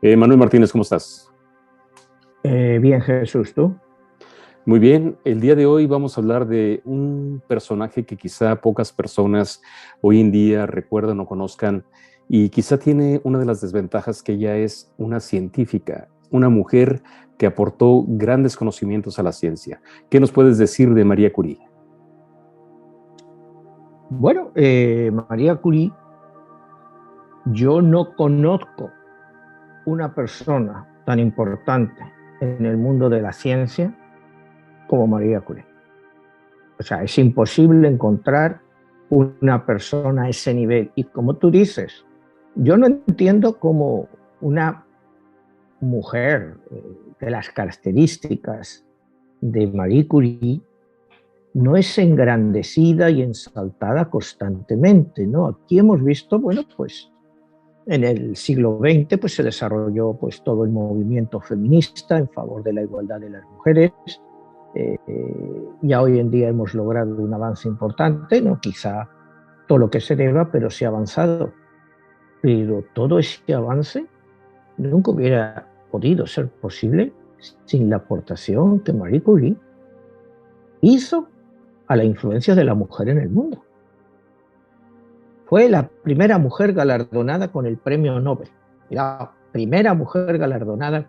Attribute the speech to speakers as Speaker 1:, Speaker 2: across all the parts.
Speaker 1: Manuel Martínez, ¿cómo estás?
Speaker 2: Bien, Jesús, ¿tú?
Speaker 1: Muy bien, el día de hoy vamos a hablar de un personaje que quizá pocas personas hoy en día recuerdan o conozcan y quizá tiene una de las desventajas que ella es una científica, una mujer que aportó grandes conocimientos a la ciencia. ¿Qué nos puedes decir de María Curie?
Speaker 2: Bueno, María Curie, yo no conozco una persona tan importante en el mundo de la ciencia como María Curie. O sea, es imposible encontrar una persona a ese nivel. Y como tú dices, yo no entiendo cómo una mujer de las características de Marie Curie no es engrandecida y ensaltada constantemente, ¿no? Aquí hemos visto, bueno, pues en el siglo XX pues, se desarrolló pues, todo el movimiento feminista en favor de la igualdad de las mujeres. Ya hoy en día hemos logrado un avance importante, ¿no? Quizá todo lo que se deba, pero se ha avanzado. Pero todo ese avance nunca hubiera podido ser posible sin la aportación que Marie Curie hizo a la influencia de la mujer en el mundo. Fue la primera mujer galardonada con el premio Nobel. La primera mujer galardonada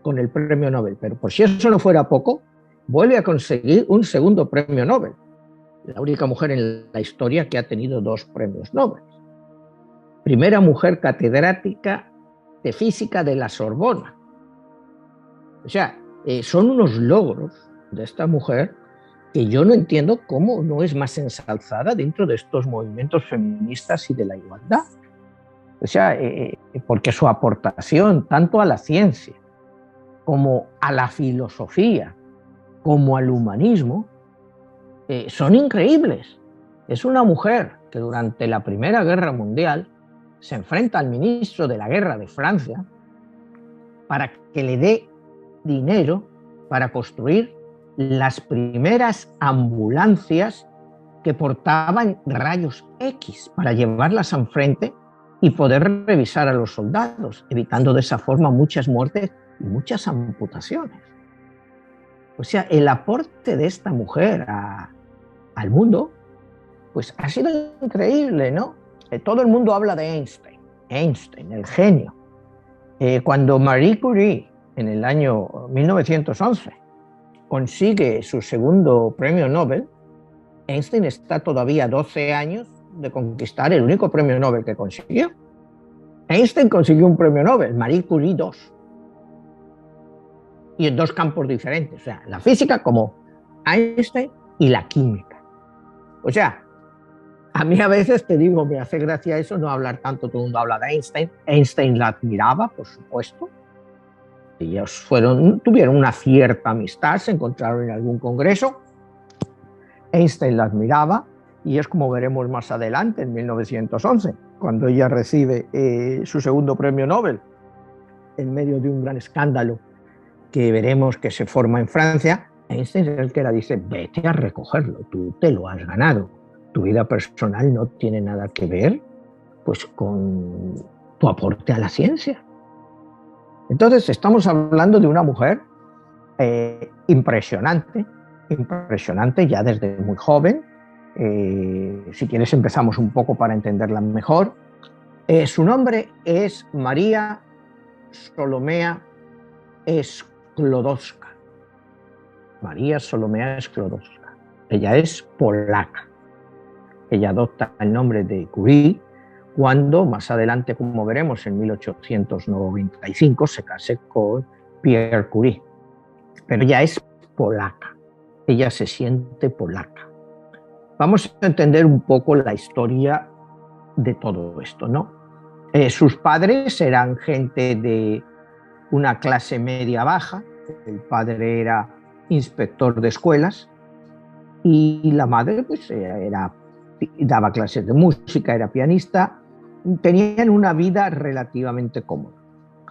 Speaker 2: con el premio Nobel. Pero por si eso no fuera poco, vuelve a conseguir un segundo premio Nobel. La única mujer en la historia que ha tenido dos premios Nobel. Primera mujer catedrática de física de la Sorbona. O sea, son unos logros de esta mujer que yo no entiendo cómo no es más ensalzada dentro de estos movimientos feministas y de la igualdad. O sea, porque su aportación tanto a la ciencia como a la filosofía, como al humanismo, son increíbles. Es una mujer que durante la Primera Guerra Mundial se enfrenta al ministro de la Guerra de Francia para que le dé dinero para construir las primeras ambulancias que portaban rayos X para llevarlas al frente y poder revisar a los soldados, evitando de esa forma muchas muertes y muchas amputaciones. O sea, el aporte de esta mujer al mundo, pues ha sido increíble, ¿no? Todo el mundo habla de Einstein, el genio. Cuando Marie Curie, en el año 1911, consigue su segundo premio Nobel, Einstein está todavía 12 años de conquistar el único premio Nobel que consiguió. Einstein consiguió un premio Nobel, Marie Curie dos. Y en dos campos diferentes, o sea, la física como Einstein y la química. O sea, a mí a veces te digo, me hace gracia eso, no hablar tanto, todo el mundo habla de Einstein. Einstein la admiraba, por supuesto. Ellos tuvieron una cierta amistad, se encontraron en algún congreso. Einstein la admiraba y es como veremos más adelante, en 1911, cuando ella recibe su segundo premio Nobel, en medio de un gran escándalo que veremos que se forma en Francia. Einstein es el que la dice, vete a recogerlo, tú te lo has ganado. Tu vida personal no tiene nada que ver pues, con tu aporte a la ciencia. Entonces estamos hablando de una mujer impresionante ya desde muy joven. Si quieres empezamos un poco para entenderla mejor. Su nombre es María Solomea Sklodowska. María Solomea Sklodowska. Ella es polaca. Ella adopta el nombre de Curie cuando más adelante, como veremos, en 1895 se case con Pierre Curie. Pero ella es polaca. Ella se siente polaca. Vamos a entender un poco la historia de todo esto, ¿no? Sus padres eran gente de una clase media baja. El padre era inspector de escuelas y la madre pues daba clases de música, era pianista. Tenían una vida relativamente cómoda.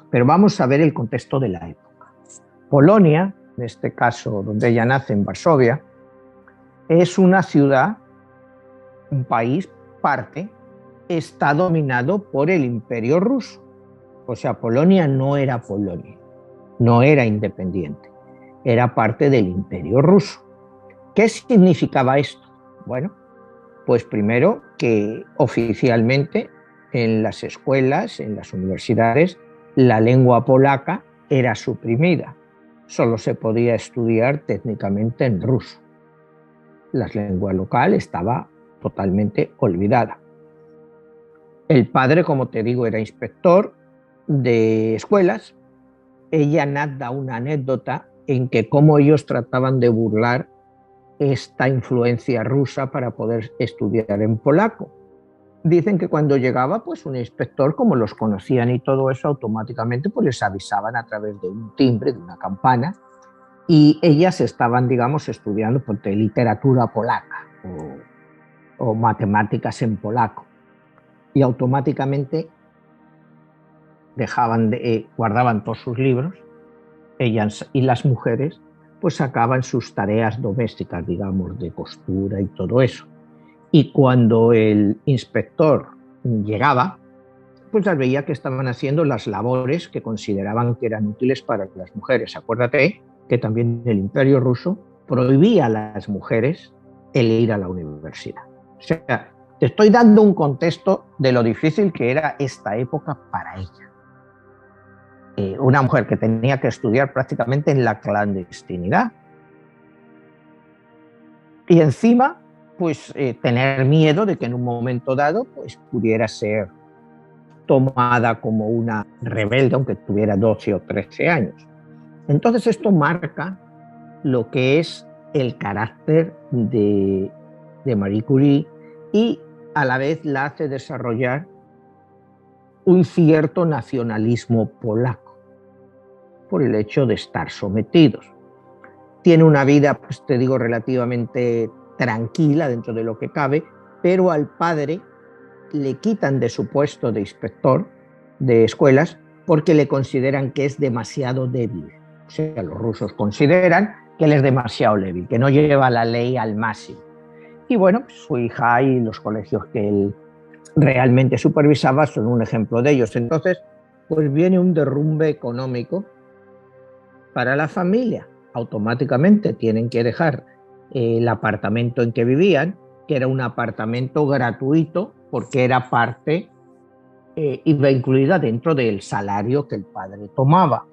Speaker 2: Pero vamos a ver el contexto de la época. Polonia, en este caso donde ella nace, en Varsovia, es una ciudad, un país, parte, está dominado por el Imperio Ruso. O sea, Polonia no era Polonia, no era independiente, era parte del Imperio Ruso. ¿Qué significaba esto? Bueno, pues primero que oficialmente en las escuelas, en las universidades, la lengua polaca era suprimida. Solo se podía estudiar técnicamente en ruso. La lengua local estaba totalmente olvidada. El padre, como te digo, era inspector de escuelas. Ella narra una anécdota en que cómo ellos trataban de burlar esta influencia rusa para poder estudiar en polaco. Dicen que cuando llegaba pues un inspector, como los conocían y todo eso, automáticamente pues les avisaban a través de un timbre, de una campana, y ellas estaban, digamos, estudiando pues, de literatura polaca o matemáticas en polaco, y automáticamente guardaban todos sus libros, ellas y las mujeres pues sacaban sus tareas domésticas, digamos, de costura y todo eso. Y cuando el inspector llegaba, pues las veía que estaban haciendo las labores que consideraban que eran útiles para las mujeres. Acuérdate que también el Imperio Ruso prohibía a las mujeres el ir a la universidad. O sea, te estoy dando un contexto de lo difícil que era esta época para ella. Una mujer que tenía que estudiar prácticamente en la clandestinidad. Y encima, pues tener miedo de que en un momento dado pues, pudiera ser tomada como una rebelde, aunque tuviera 12 o 13 años. Entonces esto marca lo que es el carácter de Marie Curie y a la vez la hace desarrollar un cierto nacionalismo polaco por el hecho de estar sometidos. Tiene una vida, pues te digo, relativamente tranquila dentro de lo que cabe, pero al padre le quitan de su puesto de inspector de escuelas porque le consideran que es demasiado débil. O sea, los rusos consideran que él es demasiado débil, que no lleva la ley al máximo. Y bueno, pues su hija y los colegios que él realmente supervisaba son un ejemplo de ellos. Entonces, pues viene un derrumbe económico para la familia. Automáticamente tienen que dejar el apartamento en que vivían, que era un apartamento gratuito porque era parte, iba incluida dentro del salario que el padre tomaba.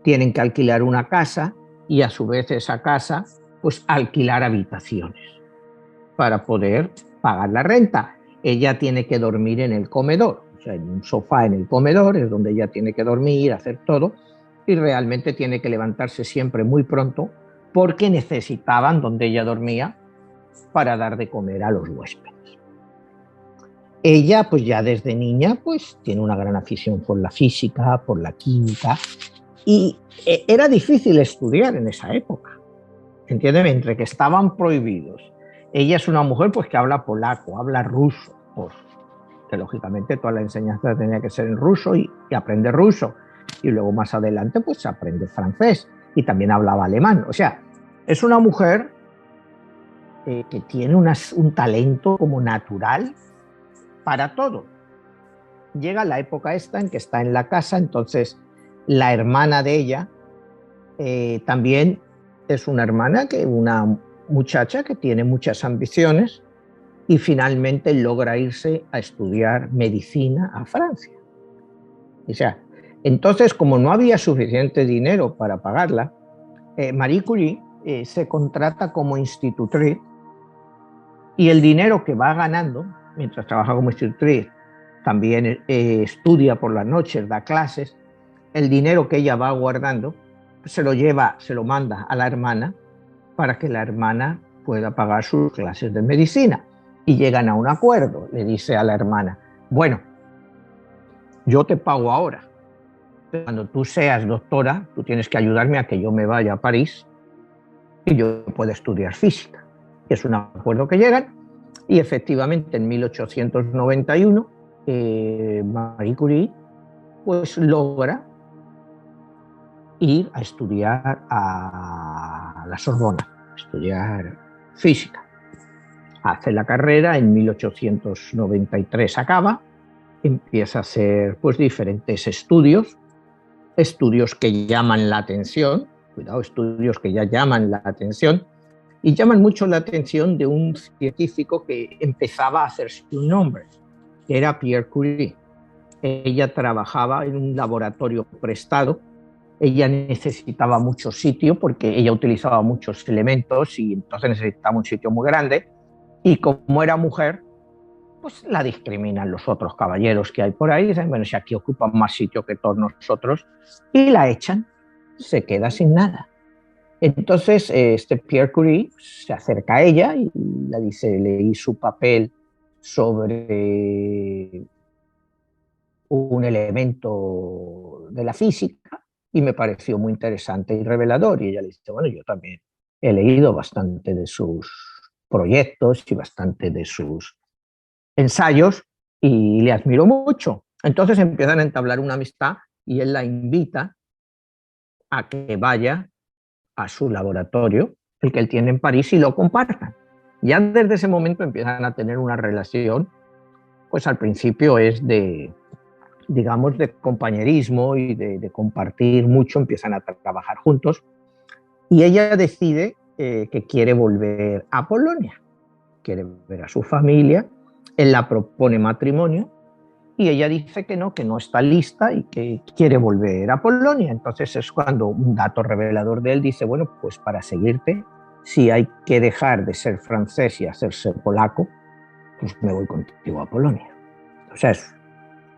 Speaker 2: Tienen que alquilar una casa y a su vez esa casa, pues alquilar habitaciones para poder pagar la renta. Ella tiene que dormir en el comedor, o sea, en un sofá en el comedor es donde ella tiene que dormir, hacer todo, y realmente tiene que levantarse siempre muy pronto porque necesitaban donde ella dormía para dar de comer a los huéspedes. Ella, pues ya desde niña, pues tiene una gran afición por la física, por la química, y era difícil estudiar en esa época, entiéndeme, entre que estaban prohibidos. Ella es una mujer pues que habla polaco, habla ruso, pues, que lógicamente toda la enseñanza tenía que ser en ruso y aprende ruso. Y luego más adelante pues aprende francés y también hablaba alemán. O sea, es una mujer que tiene un talento como natural para todo. Llega la época esta en que está en la casa, entonces la hermana de ella también es una una muchacha que tiene muchas ambiciones y finalmente logra irse a estudiar medicina a Francia. O sea, entonces, como no había suficiente dinero para pagarla, Marie Curie se contrata como institutriz y el dinero que va ganando, mientras trabaja como institutriz, también estudia por las noches, da clases, el dinero que ella va guardando se lo manda a la hermana para que la hermana pueda pagar sus clases de medicina. Y llegan a un acuerdo, le dice a la hermana, bueno, yo te pago ahora, cuando tú seas doctora, tú tienes que ayudarme a que yo me vaya a París y yo pueda estudiar física. Es un acuerdo que llegan y efectivamente en 1891 Marie Curie pues logra ir a estudiar a la Sorbona, a estudiar física. Hace la carrera, en 1893 acaba, empieza a hacer pues diferentes estudios que llaman la atención, cuidado, estudios que ya llaman la atención, y llaman mucho la atención de un científico que empezaba a hacerse un nombre, que era Pierre Curie. Ella trabajaba en un laboratorio prestado, ella necesitaba mucho sitio porque ella utilizaba muchos elementos y entonces necesitaba un sitio muy grande, y como era mujer, pues la discriminan los otros caballeros que hay por ahí, dicen, bueno, si aquí ocupan más sitio que todos nosotros, y la echan, se queda sin nada. Entonces, este Pierre Curie se acerca a ella y le dice, leí su papel sobre un elemento de la física y me pareció muy interesante y revelador. Y ella le dice, bueno, yo también he leído bastante de sus proyectos y bastante de sus ensayos y le admiro mucho. Entonces empiezan a entablar una amistad y él la invita a que vaya a su laboratorio, el que él tiene en París, y lo compartan. Ya desde ese momento empiezan a tener una relación, pues al principio es de, digamos, de compañerismo y de compartir mucho, empiezan a trabajar juntos, y ella decide que quiere volver a Polonia, quiere ver a su familia, él la propone matrimonio, y ella dice que no está lista y que quiere volver a Polonia. Entonces es cuando un dato revelador de él dice, bueno, pues para seguirte, si hay que dejar de ser francés y hacerse polaco, pues me voy contigo a Polonia. O sea, es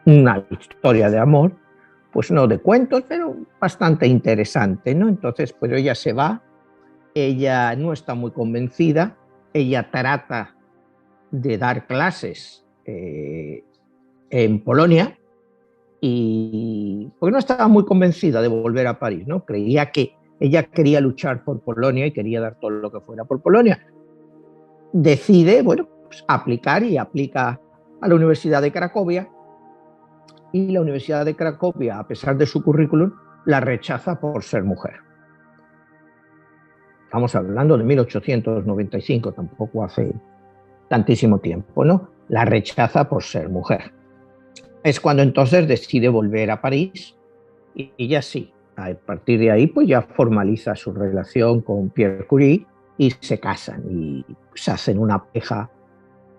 Speaker 2: una historia de amor, pues no de cuentos, pero bastante interesante, ¿no? Entonces, pues ella se va, ella no está muy convencida, ella trata de dar clases en Polonia, y porque no estaba muy convencida de volver a París, ¿no? Creía que ella quería luchar por Polonia y quería dar todo lo que fuera por Polonia. Decide, bueno, pues aplicar y aplica a la Universidad de Cracovia, y la Universidad de Cracovia, a pesar de su currículum, la rechaza por ser mujer. Estamos hablando de 1895, tampoco hace tantísimo tiempo, ¿no? La rechaza por ser mujer. Es cuando entonces decide volver a París, y ella sí, a partir de ahí pues ya formaliza su relación con Pierre Curie y se casan y se hacen una pareja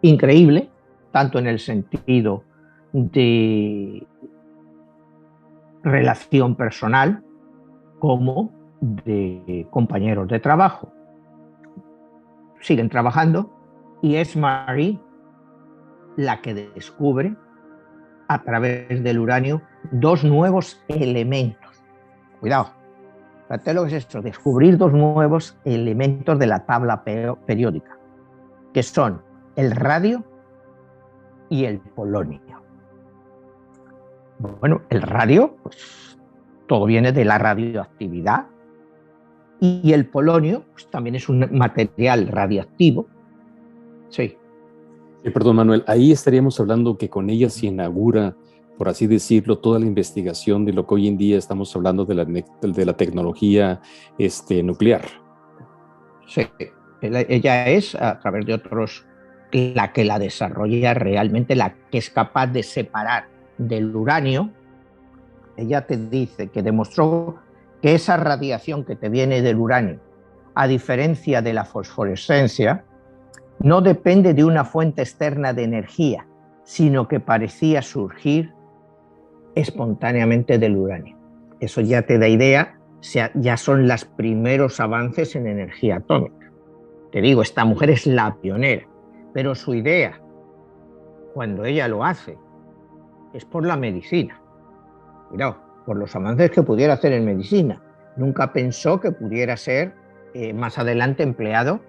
Speaker 2: increíble, tanto en el sentido de relación personal como de compañeros de trabajo. Siguen trabajando y es Marie la que descubre a través del uranio dos nuevos elementos. Cuidado, fíjate lo que es esto, descubrir dos nuevos elementos de la tabla periódica, que son el radio y el polonio. Bueno, el radio, pues todo viene de la radioactividad, y el polonio pues, también es un material radioactivo. Sí.
Speaker 1: Perdón, Manuel, ahí estaríamos hablando que con ella se inaugura, por así decirlo, toda la investigación de lo que hoy en día estamos hablando de la tecnología nuclear.
Speaker 2: Sí, ella es, a través de otros, la que la desarrolla realmente, la que es capaz de separar del uranio. Ella te dice que demostró que esa radiación que te viene del uranio, a diferencia de la fosforescencia, no depende de una fuente externa de energía, sino que parecía surgir espontáneamente del uranio. Eso ya te da idea, ya son los primeros avances en energía atómica. Te digo, esta mujer es la pionera, pero su idea, cuando ella lo hace, es por la medicina. Cuidado, por los avances que pudiera hacer en medicina. Nunca pensó que pudiera ser más adelante empleado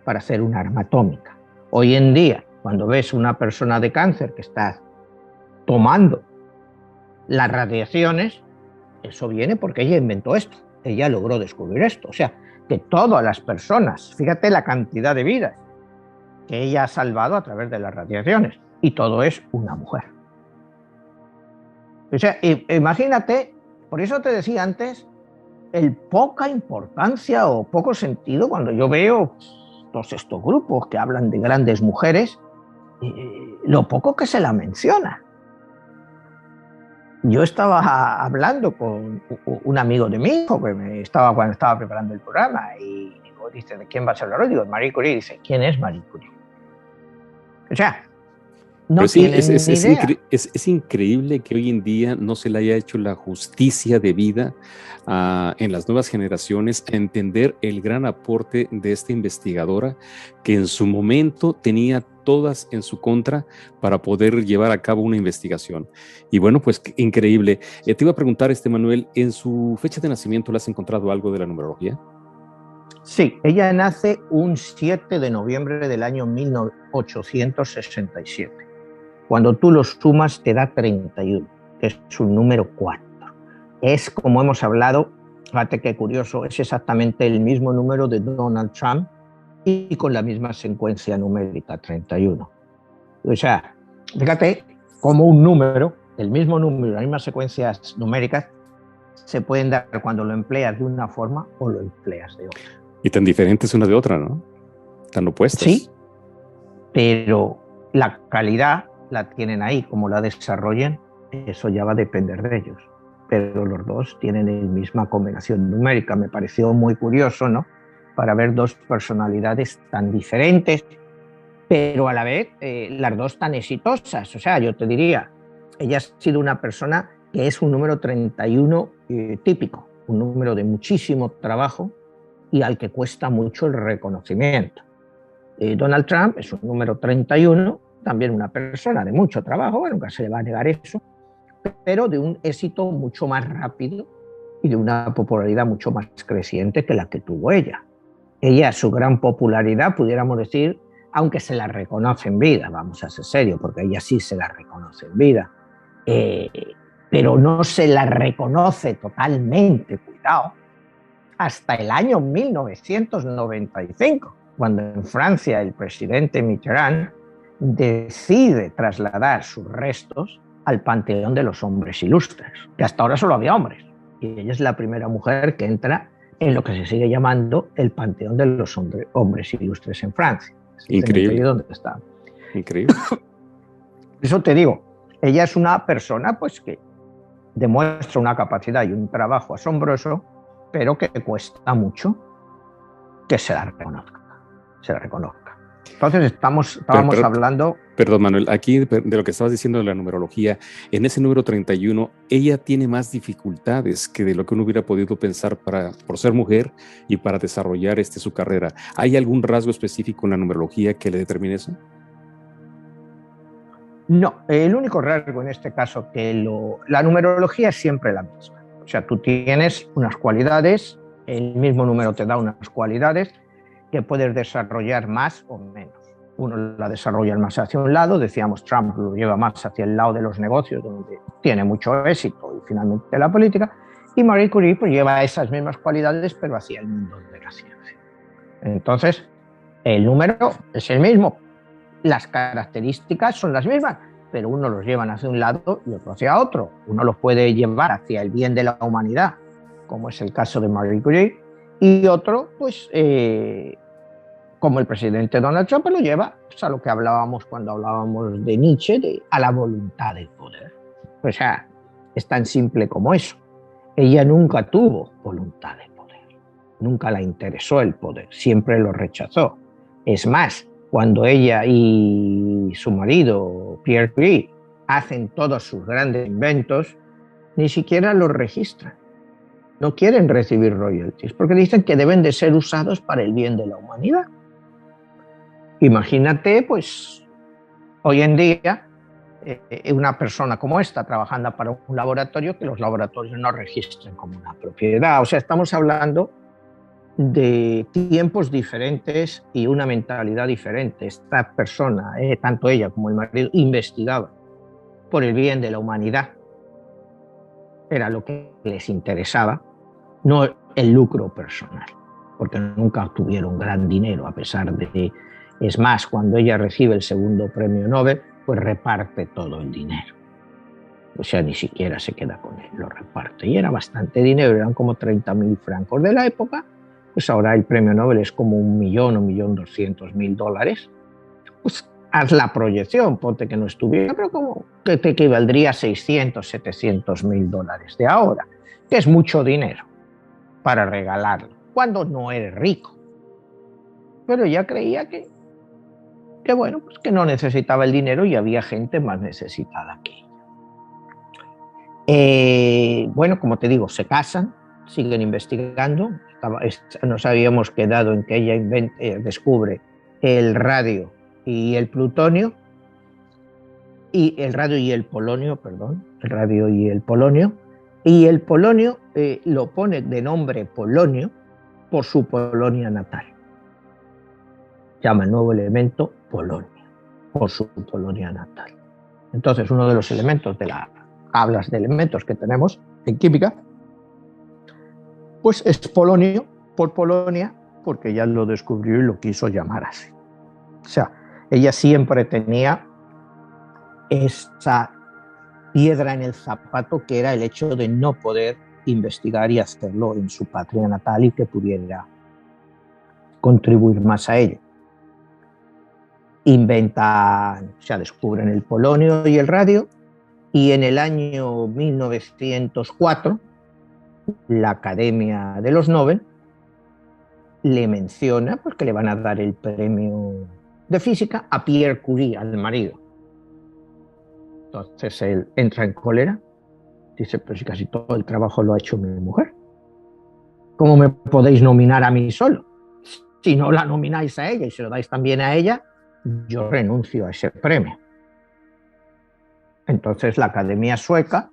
Speaker 2: para hacer un arma atómica. Hoy en día, cuando ves una persona de cáncer que está tomando las radiaciones, eso viene porque ella inventó esto, ella logró descubrir esto. O sea, que todas las personas, fíjate la cantidad de vidas que ella ha salvado a través de las radiaciones, y todo es una mujer. O sea, imagínate, por eso te decía antes, el poca importancia o poco sentido cuando yo veo todos estos grupos que hablan de grandes mujeres, lo poco que se la menciona. yo estaba hablando con un amigo de mi hijo cuando estaba preparando el programa y digo, dice, ¿de quién vas a hablar hoy? Digo, Marie Curie. Dice, ¿quién es Marie Curie? O sea,
Speaker 1: Pero
Speaker 2: no
Speaker 1: sí,
Speaker 2: tienen ni idea.
Speaker 1: es increíble que hoy en día no se le haya hecho la justicia debida en las nuevas generaciones a entender el gran aporte de esta investigadora que en su momento tenía todas en su contra para poder llevar a cabo una investigación. Y bueno, pues increíble. Te iba a preguntar, Manuel, ¿en su fecha de nacimiento le has encontrado algo de la numerología?
Speaker 2: Sí, ella nace un 7 de noviembre del año 1867. Cuando tú los sumas te da 31, que es un número 4. Es, como hemos hablado, fíjate qué curioso, es exactamente el mismo número de Donald Trump y con la misma secuencia numérica, 31. O sea, fíjate cómo un número, el mismo número, las mismas secuencias numéricas, se pueden dar cuando lo empleas de una forma o lo empleas de otra.
Speaker 1: Y tan diferentes una de otra, ¿no? Tan opuestas.
Speaker 2: Sí, pero la calidad la tienen ahí, como la desarrollen, eso ya va a depender de ellos. Pero los dos tienen la misma combinación numérica. Me pareció muy curioso, ¿no? Para ver dos personalidades tan diferentes, pero a la vez las dos tan exitosas. O sea, yo te diría, ella ha sido una persona que es un número 31 típico, un número de muchísimo trabajo y al que cuesta mucho el reconocimiento. Donald Trump es un número 31, también una persona de mucho trabajo, bueno, nunca se le va a negar eso, pero de un éxito mucho más rápido y de una popularidad mucho más creciente que la que tuvo ella. Ella, su gran popularidad, pudiéramos decir, aunque se la reconoce en vida, vamos a ser serios, porque ella sí se la reconoce en vida, pero no se la reconoce totalmente, cuidado, hasta el año 1995, cuando en Francia el presidente Mitterrand decide trasladar sus restos al Panteón de los Hombres Ilustres, que hasta ahora solo había hombres, y ella es la primera mujer que entra en lo que se sigue llamando el Panteón de los Hombres Ilustres en Francia.
Speaker 1: Increíble.
Speaker 2: ¿Dónde está?
Speaker 1: Increíble.
Speaker 2: Eso te digo, ella es una persona pues que demuestra una capacidad y un trabajo asombroso, pero que cuesta mucho que se la reconozca. Entonces estábamos hablando...
Speaker 1: Perdón, Manuel, aquí de lo que estabas diciendo de la numerología, en ese número 31, ella tiene más dificultades que de lo que uno hubiera podido pensar por ser mujer y para desarrollar su carrera. ¿Hay algún rasgo específico en la numerología que le determine eso?
Speaker 2: No, el único rasgo en este caso la numerología es siempre la misma. O sea, tú tienes unas cualidades, el mismo número te da unas cualidades que puedes desarrollar más o menos. Uno la desarrolla más hacia un lado, decíamos Trump lo lleva más hacia el lado de los negocios, donde tiene mucho éxito, y finalmente la política, y Marie Curie pues lleva esas mismas cualidades, pero hacia el mundo de la ciencia. Entonces, el número es el mismo, las características son las mismas, pero uno los lleva hacia un lado y otro hacia otro. Uno los puede llevar hacia el bien de la humanidad, como es el caso de Marie Curie, y otro, pues, como el presidente Donald Trump, lo lleva pues, a lo que hablábamos cuando hablábamos de Nietzsche, a la voluntad del poder. O sea, es tan simple como eso. Ella nunca tuvo voluntad de poder, nunca la interesó el poder, siempre lo rechazó. Es más, cuando ella y su marido, Pierre Curie, hacen todos sus grandes inventos, ni siquiera los registran. No quieren recibir royalties porque dicen que deben de ser usados para el bien de la humanidad. Imagínate, pues, hoy en día, una persona como esta trabajando para un laboratorio, que los laboratorios no registren como una propiedad. O sea, estamos hablando de tiempos diferentes y una mentalidad diferente. Esta persona, tanto ella como el marido, investigaban por el bien de la humanidad. Era lo que les interesaba, no el lucro personal, porque nunca obtuvieron gran dinero, a pesar de... Es más, cuando ella recibe el segundo premio Nobel, pues reparte todo el dinero. O sea, ni siquiera se queda con él, lo reparte. Y era bastante dinero, eran como 30.000 francos de la época. Pues ahora el premio Nobel es como $1.200.000. Pues haz la proyección, ponte que no estuviera, pero como que te equivaldría a 600, 700 mil dólares de ahora, que es mucho dinero para regalarlo, cuando no eres rico. Pero ella creía que bueno, pues que no necesitaba el dinero y había gente más necesitada que ella. Bueno, como te digo, se casan, siguen investigando. Nos habíamos quedado en que ella descubre el radio y el plutonio, y el radio y el polonio, perdón, el radio y el polonio, lo pone de nombre polonio por su Polonia natal. Llama el nuevo elemento polonio, por su Polonia natal. Entonces, uno de los elementos de las tablas de elementos que tenemos en química, pues es polonio por Polonia, porque ella lo descubrió y lo quiso llamar así. O sea, ella siempre tenía esa piedra en el zapato, que era el hecho de no poder investigar y hacerlo en su patria natal y que pudiera contribuir más a ello. Descubren el polonio y el radio, y en el año 1904 la Academia de los Nobel le menciona pues, que le van a dar el premio de física a Pierre Curie, al marido. Entonces él entra en cólera, dice, pero si casi todo el trabajo lo ha hecho mi mujer, ¿cómo me podéis nominar a mí solo? Si no la nomináis a ella y se lo dais también a ella, yo renuncio a ese premio. Entonces la Academia Sueca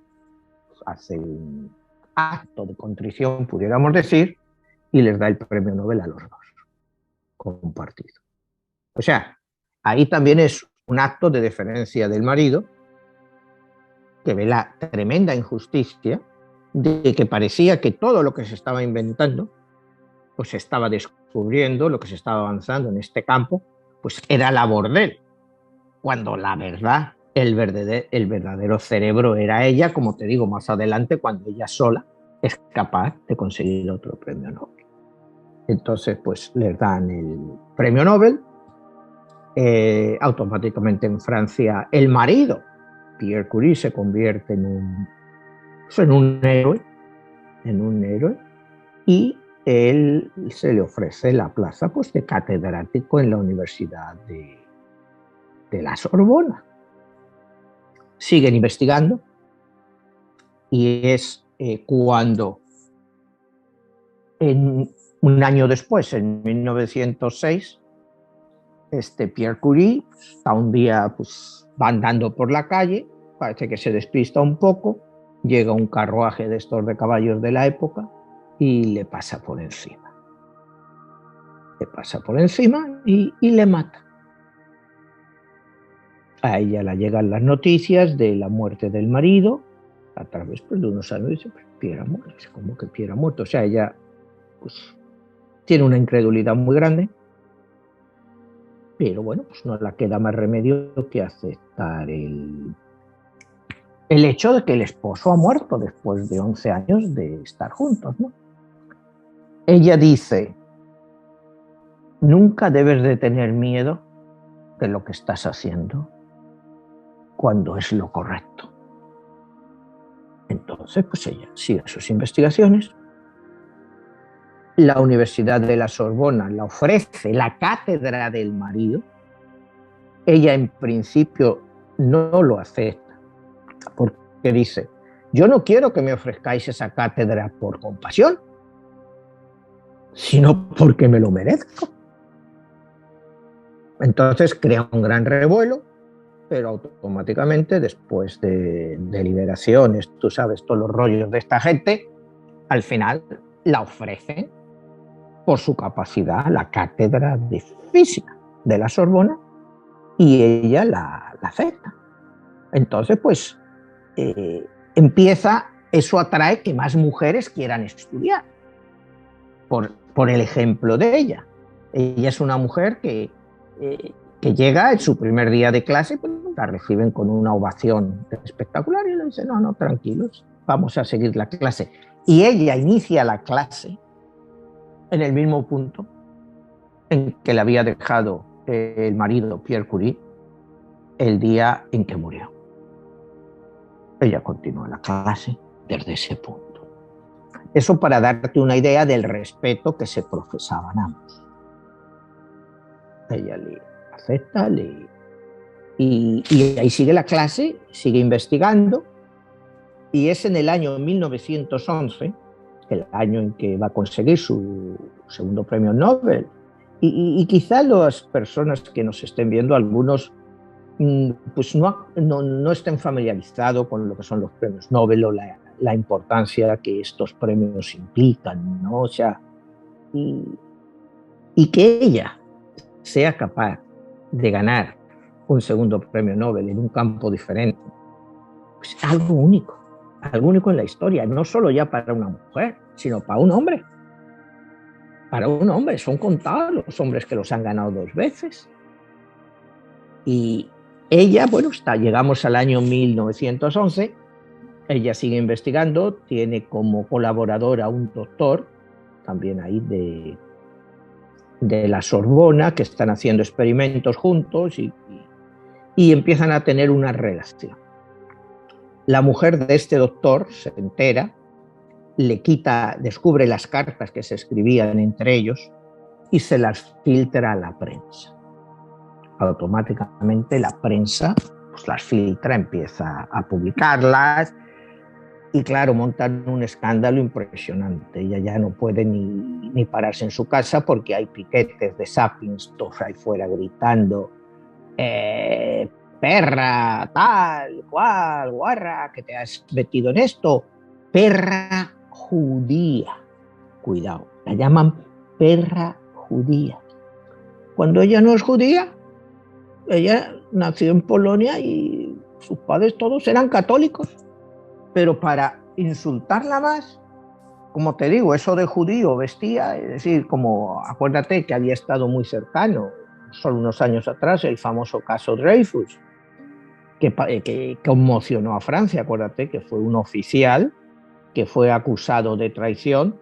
Speaker 2: hace un acto de contrición, pudiéramos decir, y les da el premio Nobel a los dos, compartido. O sea, ahí también es un acto de deferencia del marido, que ve la tremenda injusticia de que parecía que todo lo que se estaba inventando, pues se estaba descubriendo, lo que se estaba avanzando en este campo, pues era labor de él, cuando la verdad, el verdadero cerebro era ella, como te digo más adelante, cuando ella sola es capaz de conseguir otro premio Nobel. Entonces, pues les dan el premio Nobel. Automáticamente en Francia el marido, Pierre Curie, se convierte en un héroe, y él se le ofrece la plaza pues, de catedrático en la Universidad de la Sorbona. Siguen investigando y es cuando un año después, en 1906, Pierre Curie está un día, pues, va andando por la calle, parece que se despista un poco, llega un carruaje de estos de caballos de la época y le pasa por encima. Y le mata. A ella le llegan las noticias de la muerte del marido, a través pues, de unos años, dice, pues, Pierre ha muerto. ¿Cómo que Pierre ha muerto? O sea, ella pues, tiene una incredulidad muy grande, pero bueno, pues no le queda más remedio que aceptar el hecho de que el esposo ha muerto después de 11 años de estar juntos, ¿no? Ella dice, nunca debes de tener miedo de lo que estás haciendo cuando es lo correcto. Entonces, pues ella sigue sus investigaciones. La Universidad de la Sorbona le ofrece la cátedra del marido. Ella en principio no lo acepta, porque dice, yo no quiero que me ofrezcáis esa cátedra por compasión, sino porque me lo merezco. Entonces crea un gran revuelo, pero automáticamente, después de deliberaciones, tú sabes todos los rollos de esta gente, al final la ofrecen por su capacidad la cátedra de física de la Sorbona, y ella la acepta. Entonces, pues, eso atrae que más mujeres quieran estudiar, por el ejemplo de ella. Ella es una mujer que llega en su primer día de clase, pues, la reciben con una ovación espectacular y le dicen, no, tranquilos, vamos a seguir la clase. Y ella inicia la clase en el mismo punto en que le había dejado el marido Pierre Curie, el día en que murió. Ella continuó la clase desde ese punto. Eso para darte una idea del respeto que se profesaban ambos. Ella le acepta, y ahí sigue la clase, sigue investigando, y es en el año 1911, el año en que va a conseguir su segundo premio Nobel. Y quizá las personas que nos estén viendo, algunos pues no estén familiarizados con lo que son los premios Nobel o la importancia que estos premios implican, ¿no? O sea, y que ella sea capaz de ganar un segundo premio Nobel en un campo diferente, pues algo único en la historia, no solo ya para una mujer, sino para un hombre. Para un hombre, son contados los hombres que los han ganado 2 veces. Y ella, bueno, llegamos al año 1911, ella sigue investigando, tiene como colaborador a un doctor, también ahí de la Sorbona, que están haciendo experimentos juntos y empiezan a tener una relación. La mujer de este doctor se entera, descubre las cartas que se escribían entre ellos y se las filtra a la prensa. Automáticamente la prensa pues las filtra, empieza a publicarlas y claro, montan un escándalo impresionante. Ella ya no puede ni pararse en su casa porque hay piquetes de sapiens todos ahí fuera gritando perra, tal, cual, guarra, que te has metido en esto, perra judía. Cuidado, la llaman perra judía. Cuando ella no es judía, ella nació en Polonia y sus padres todos eran católicos, pero para insultarla más, como te digo, eso de judío vestía, es decir, como acuérdate que había estado muy cercano, solo unos años atrás, el famoso caso Dreyfus, que conmocionó a Francia. Acuérdate que fue un oficial que fue acusado de traición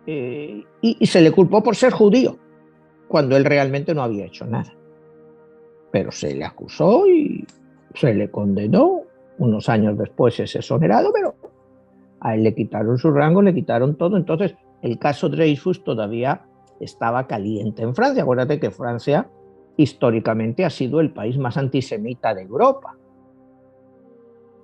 Speaker 2: y se le culpó por ser judío, cuando él realmente no había hecho nada. Pero se le acusó y se le condenó. Unos años después es exonerado, pero a él le quitaron su rango, le quitaron todo. Entonces, el caso Dreyfus todavía estaba caliente en Francia. Acuérdate que Francia históricamente ha sido el país más antisemita de Europa.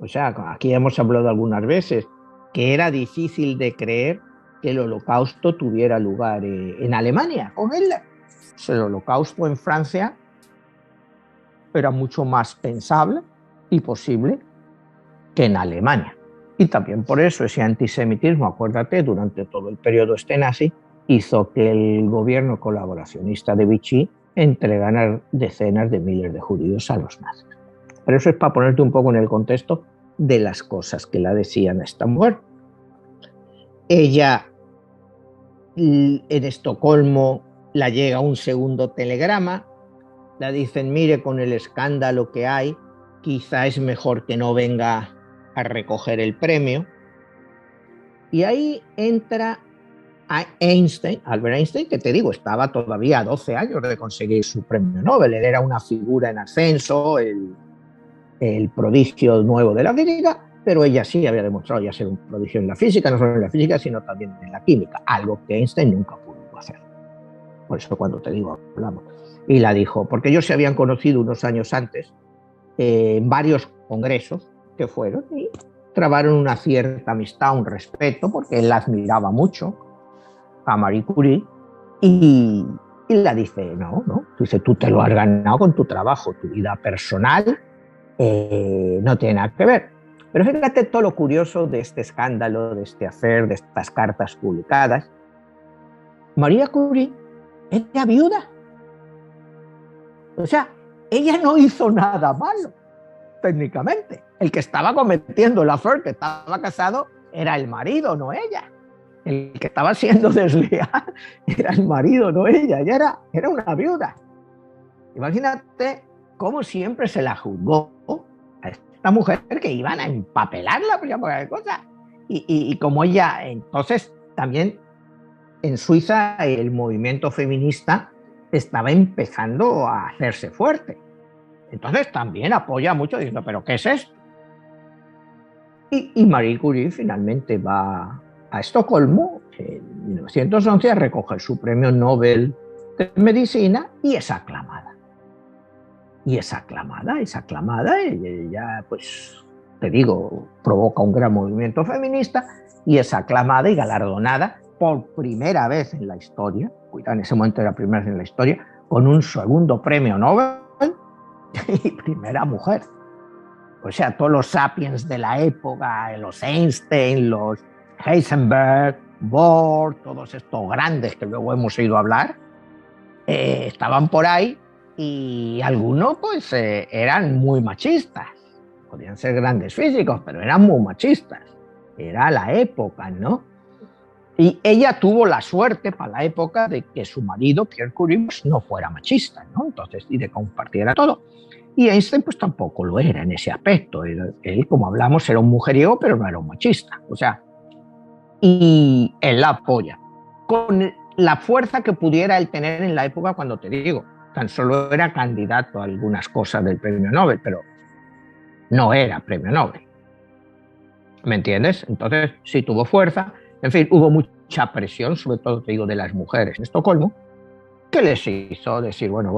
Speaker 2: O sea, aquí hemos hablado algunas veces que era difícil de creer que el Holocausto tuviera lugar en Alemania con Hitler. El Holocausto en Francia era mucho más pensable y posible que en Alemania. Y también por eso ese antisemitismo, acuérdate, durante todo el periodo nazi, hizo que el gobierno colaboracionista de Vichy entregara decenas de miles de judíos a los nazis. Pero eso es para ponerte un poco en el contexto de las cosas que la decían a esta mujer. Ella, en Estocolmo, la llega un segundo telegrama, la dicen, mire, con el escándalo que hay, quizá es mejor que no venga a recoger el premio. Y ahí entra Albert Einstein, que te digo, estaba todavía a 12 años de conseguir su premio Nobel. Él era una figura en ascenso, el prodigio nuevo de la física, pero ella sí había demostrado ya ser un prodigio en la física, no solo en la física, sino también en la química, algo que Einstein nunca pudo hacer. Por eso cuando te digo, hablamos. Y la dijo, porque ellos se habían conocido unos años antes en varios congresos que fueron y trabaron una cierta amistad, un respeto, porque él la admiraba mucho a Marie Curie, y la dice, no, dice, tú te lo has ganado con tu trabajo, tu vida personal no tiene nada que ver. Pero fíjate todo lo curioso de este escándalo, de este affair, de estas cartas publicadas. Marie Curie era viuda. O sea, ella no hizo nada malo, técnicamente. El que estaba cometiendo el affair, que estaba casado, era el marido, no ella. El que estaba siendo desleal era el marido, no ella. Ella era una viuda. Imagínate cómo siempre se la juzgó a esta mujer que iban a empapelarla por cualquier cosa. Y como ella, entonces también en Suiza el movimiento feminista estaba empezando a hacerse fuerte. Entonces también apoya mucho diciendo, ¿pero qué es esto? Y Marie Curie finalmente va a Estocolmo en 1911 a recoger su premio Nobel de Medicina y es aclamada. Y es aclamada, y ella, pues, te digo, provoca un gran movimiento feminista y es aclamada y galardonada por primera vez en la historia, cuidado, en ese momento era primera vez en la historia, con un segundo premio Nobel y primera mujer. O sea, todos los sapiens de la época, los Einstein, los Heisenberg, Bohr, todos estos grandes que luego hemos oído hablar, estaban por ahí y algunos pues eran muy machistas. Podían ser grandes físicos, pero eran muy machistas. Era la época, ¿no? Y ella tuvo la suerte para la época de que su marido, Pierre Curie, pues, no fuera machista, ¿no? Entonces, y de compartiera todo. Y Einstein pues tampoco lo era en ese aspecto. Él, como hablamos, era un mujeriego, pero no era un machista. O sea, y él la apoya con la fuerza que pudiera él tener en la época, cuando te digo, tan solo era candidato a algunas cosas del premio Nobel, pero no era premio Nobel. ¿Me entiendes? Entonces sí tuvo fuerza. En fin, hubo mucha presión, sobre todo, te digo, de las mujeres en Estocolmo, que les hizo decir, bueno,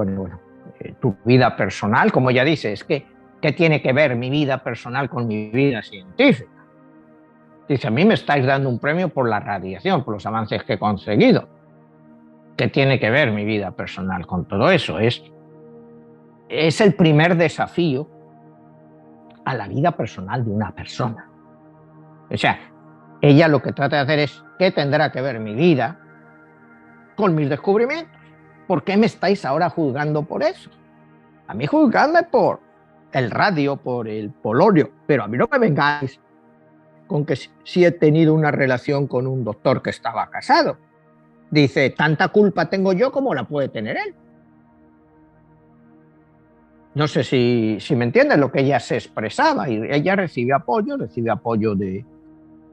Speaker 2: tu vida personal, como ya dice, es que, ¿qué tiene que ver mi vida personal con mi vida científica? Dice, a mí me estáis dando un premio por la radiación, por los avances que he conseguido. ¿Qué tiene que ver mi vida personal con todo eso? Es el primer desafío a la vida personal de una persona. O sea, ella lo que trata de hacer es, ¿qué tendrá que ver mi vida con mis descubrimientos? ¿Por qué me estáis ahora juzgando por eso? A mí juzgadme por el radio, por el polonio, pero a mí no me vengáis con que si he tenido una relación con un doctor que estaba casado. Dice, tanta culpa tengo yo como la puede tener él. No sé si me entiendes lo que ella se expresaba, y ella recibe apoyo de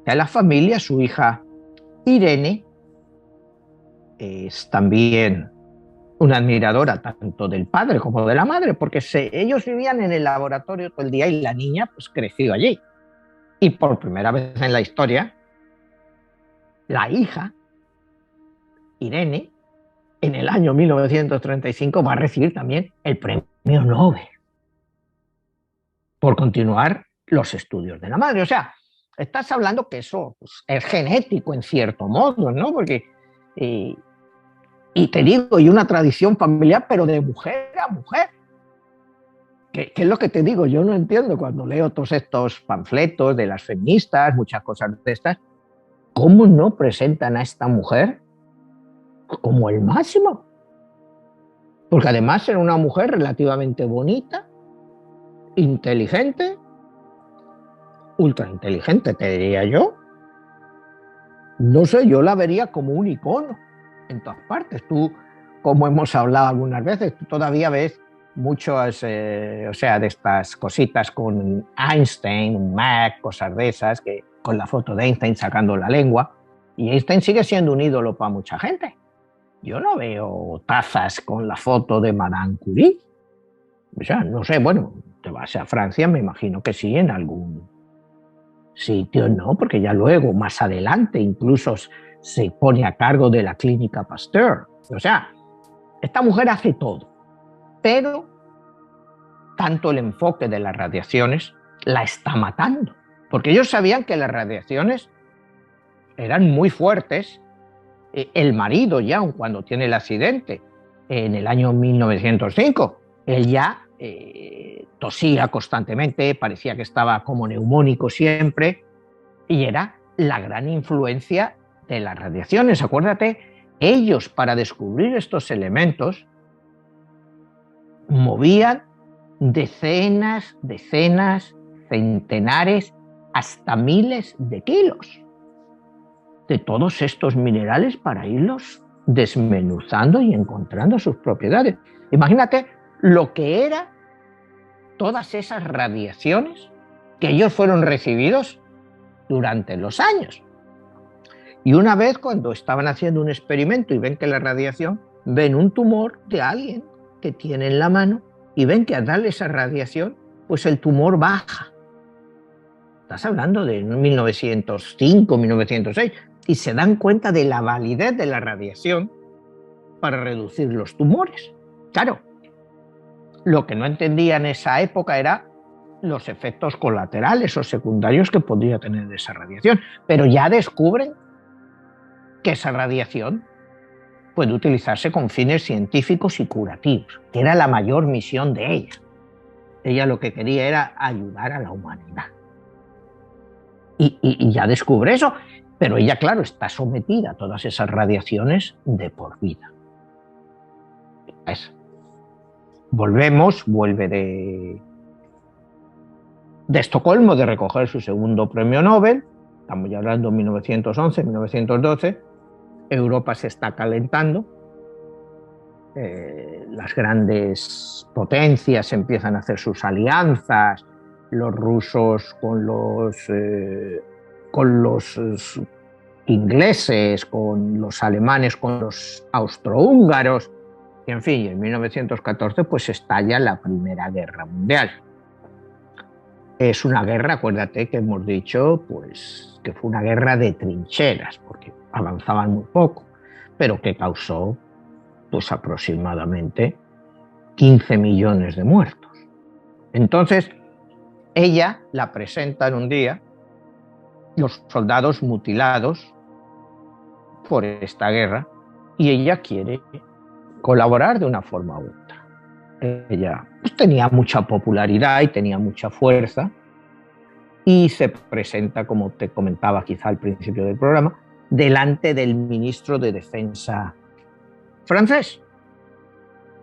Speaker 2: la familia. Su hija Irene es también una admiradora tanto del padre como de la madre, porque ellos vivían en el laboratorio todo el día y la niña pues creció allí. Y por primera vez en la historia, la hija, Irene, en el año 1935 va a recibir también el premio Nobel por continuar los estudios de la madre. O sea, estás hablando que eso pues, es genético en cierto modo, ¿no? Porque, y te digo, y una tradición familiar, pero de mujer a mujer. ¿Qué es lo que te digo? Yo no entiendo cuando leo todos estos panfletos de las feministas, muchas cosas de estas, ¿cómo no presentan a esta mujer como el máximo? Porque además era una mujer relativamente bonita, inteligente, ultra inteligente, te diría yo. No sé, yo la vería como un icono en todas partes. Tú, como hemos hablado algunas veces, tú todavía ves muchas, o sea, de estas cositas con Einstein, Mac, cosas de esas, que con la foto de Einstein sacando la lengua, y Einstein sigue siendo un ídolo para mucha gente. Yo no veo tazas con la foto de Madame Curie. O sea, no sé, bueno, te vas a Francia, me imagino que sí, en algún sitio, ¿no? Porque ya luego, más adelante, incluso se pone a cargo de la clínica Pasteur. O sea, esta mujer hace todo, pero tanto el enfoque de las radiaciones la está matando, porque ellos sabían que las radiaciones eran muy fuertes. El marido ya, cuando tiene el accidente en el año 1905, él ya tosía constantemente, parecía que estaba como neumónico siempre, y era la gran influencia de las radiaciones. Acuérdate, ellos para descubrir estos elementos movían decenas, centenares, hasta miles de kilos de todos estos minerales para irlos desmenuzando y encontrando sus propiedades. Imagínate lo que eran todas esas radiaciones que ellos fueron recibidos durante los años. Y una vez, cuando estaban haciendo un experimento y ven que la radiación, ven un tumor de alguien que tiene en la mano y ven que al darle esa radiación, pues el tumor baja. Estás hablando de 1905, 1906, y se dan cuenta de la validez de la radiación para reducir los tumores. Claro, lo que no entendía en esa época era los efectos colaterales o secundarios que podría tener esa radiación, pero ya descubren que esa radiación puede utilizarse con fines científicos y curativos, que era la mayor misión de ella. Ella lo que quería era ayudar a la humanidad. Y ya descubre eso, pero ella, claro, está sometida a todas esas radiaciones de por vida. Vuelve de Estocolmo, de recoger su segundo premio Nobel, estamos ya hablando de 1911, 1912, Europa se está calentando, las grandes potencias empiezan a hacer sus alianzas, los rusos con los ingleses, con los alemanes, con los austrohúngaros, y en fin, en 1914 pues estalla la Primera Guerra Mundial. Es una guerra, acuérdate que hemos dicho pues, que fue una guerra de trincheras, porque avanzaban muy poco, pero que causó pues, aproximadamente 15 millones de muertos. Entonces, ella la presenta en un día, los soldados mutilados por esta guerra, y ella quiere colaborar de una forma u otra. Ella pues, tenía mucha popularidad y tenía mucha fuerza y se presenta, como te comentaba quizá al principio del programa, delante del ministro de Defensa francés.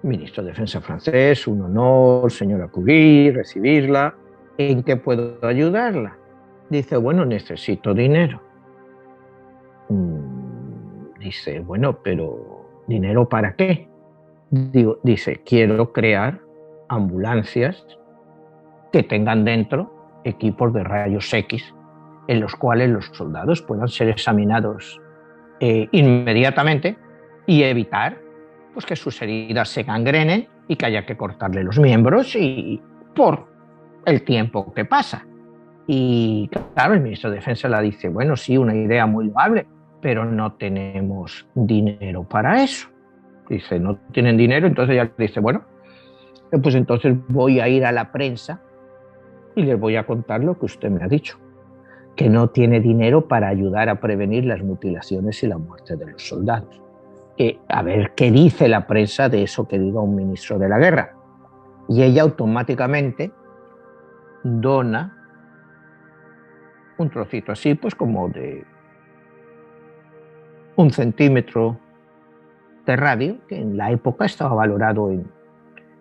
Speaker 2: Ministro de Defensa francés, un honor, señora Curie, recibirla. ¿En qué puedo ayudarla? Dice, bueno, necesito dinero. Dice, bueno, pero ¿dinero para qué? Dice, quiero crear ambulancias que tengan dentro equipos de rayos X en los cuales los soldados puedan ser examinados inmediatamente y evitar pues, que sus heridas se gangrenen y que haya que cortarle los miembros y por el tiempo que pasa. Y claro, el ministro de Defensa le dice, bueno, sí, una idea muy loable, pero no tenemos dinero para eso. Dice, no tienen dinero, entonces ella dice, bueno, pues entonces voy a ir a la prensa y les voy a contar lo que usted me ha dicho, que no tiene dinero para ayudar a prevenir las mutilaciones y la muerte de los soldados. A ver qué dice la prensa de eso que diga un ministro de la guerra. Y ella automáticamente dona un trocito así, pues como de 1 centímetro de radio, que en la época estaba valorado en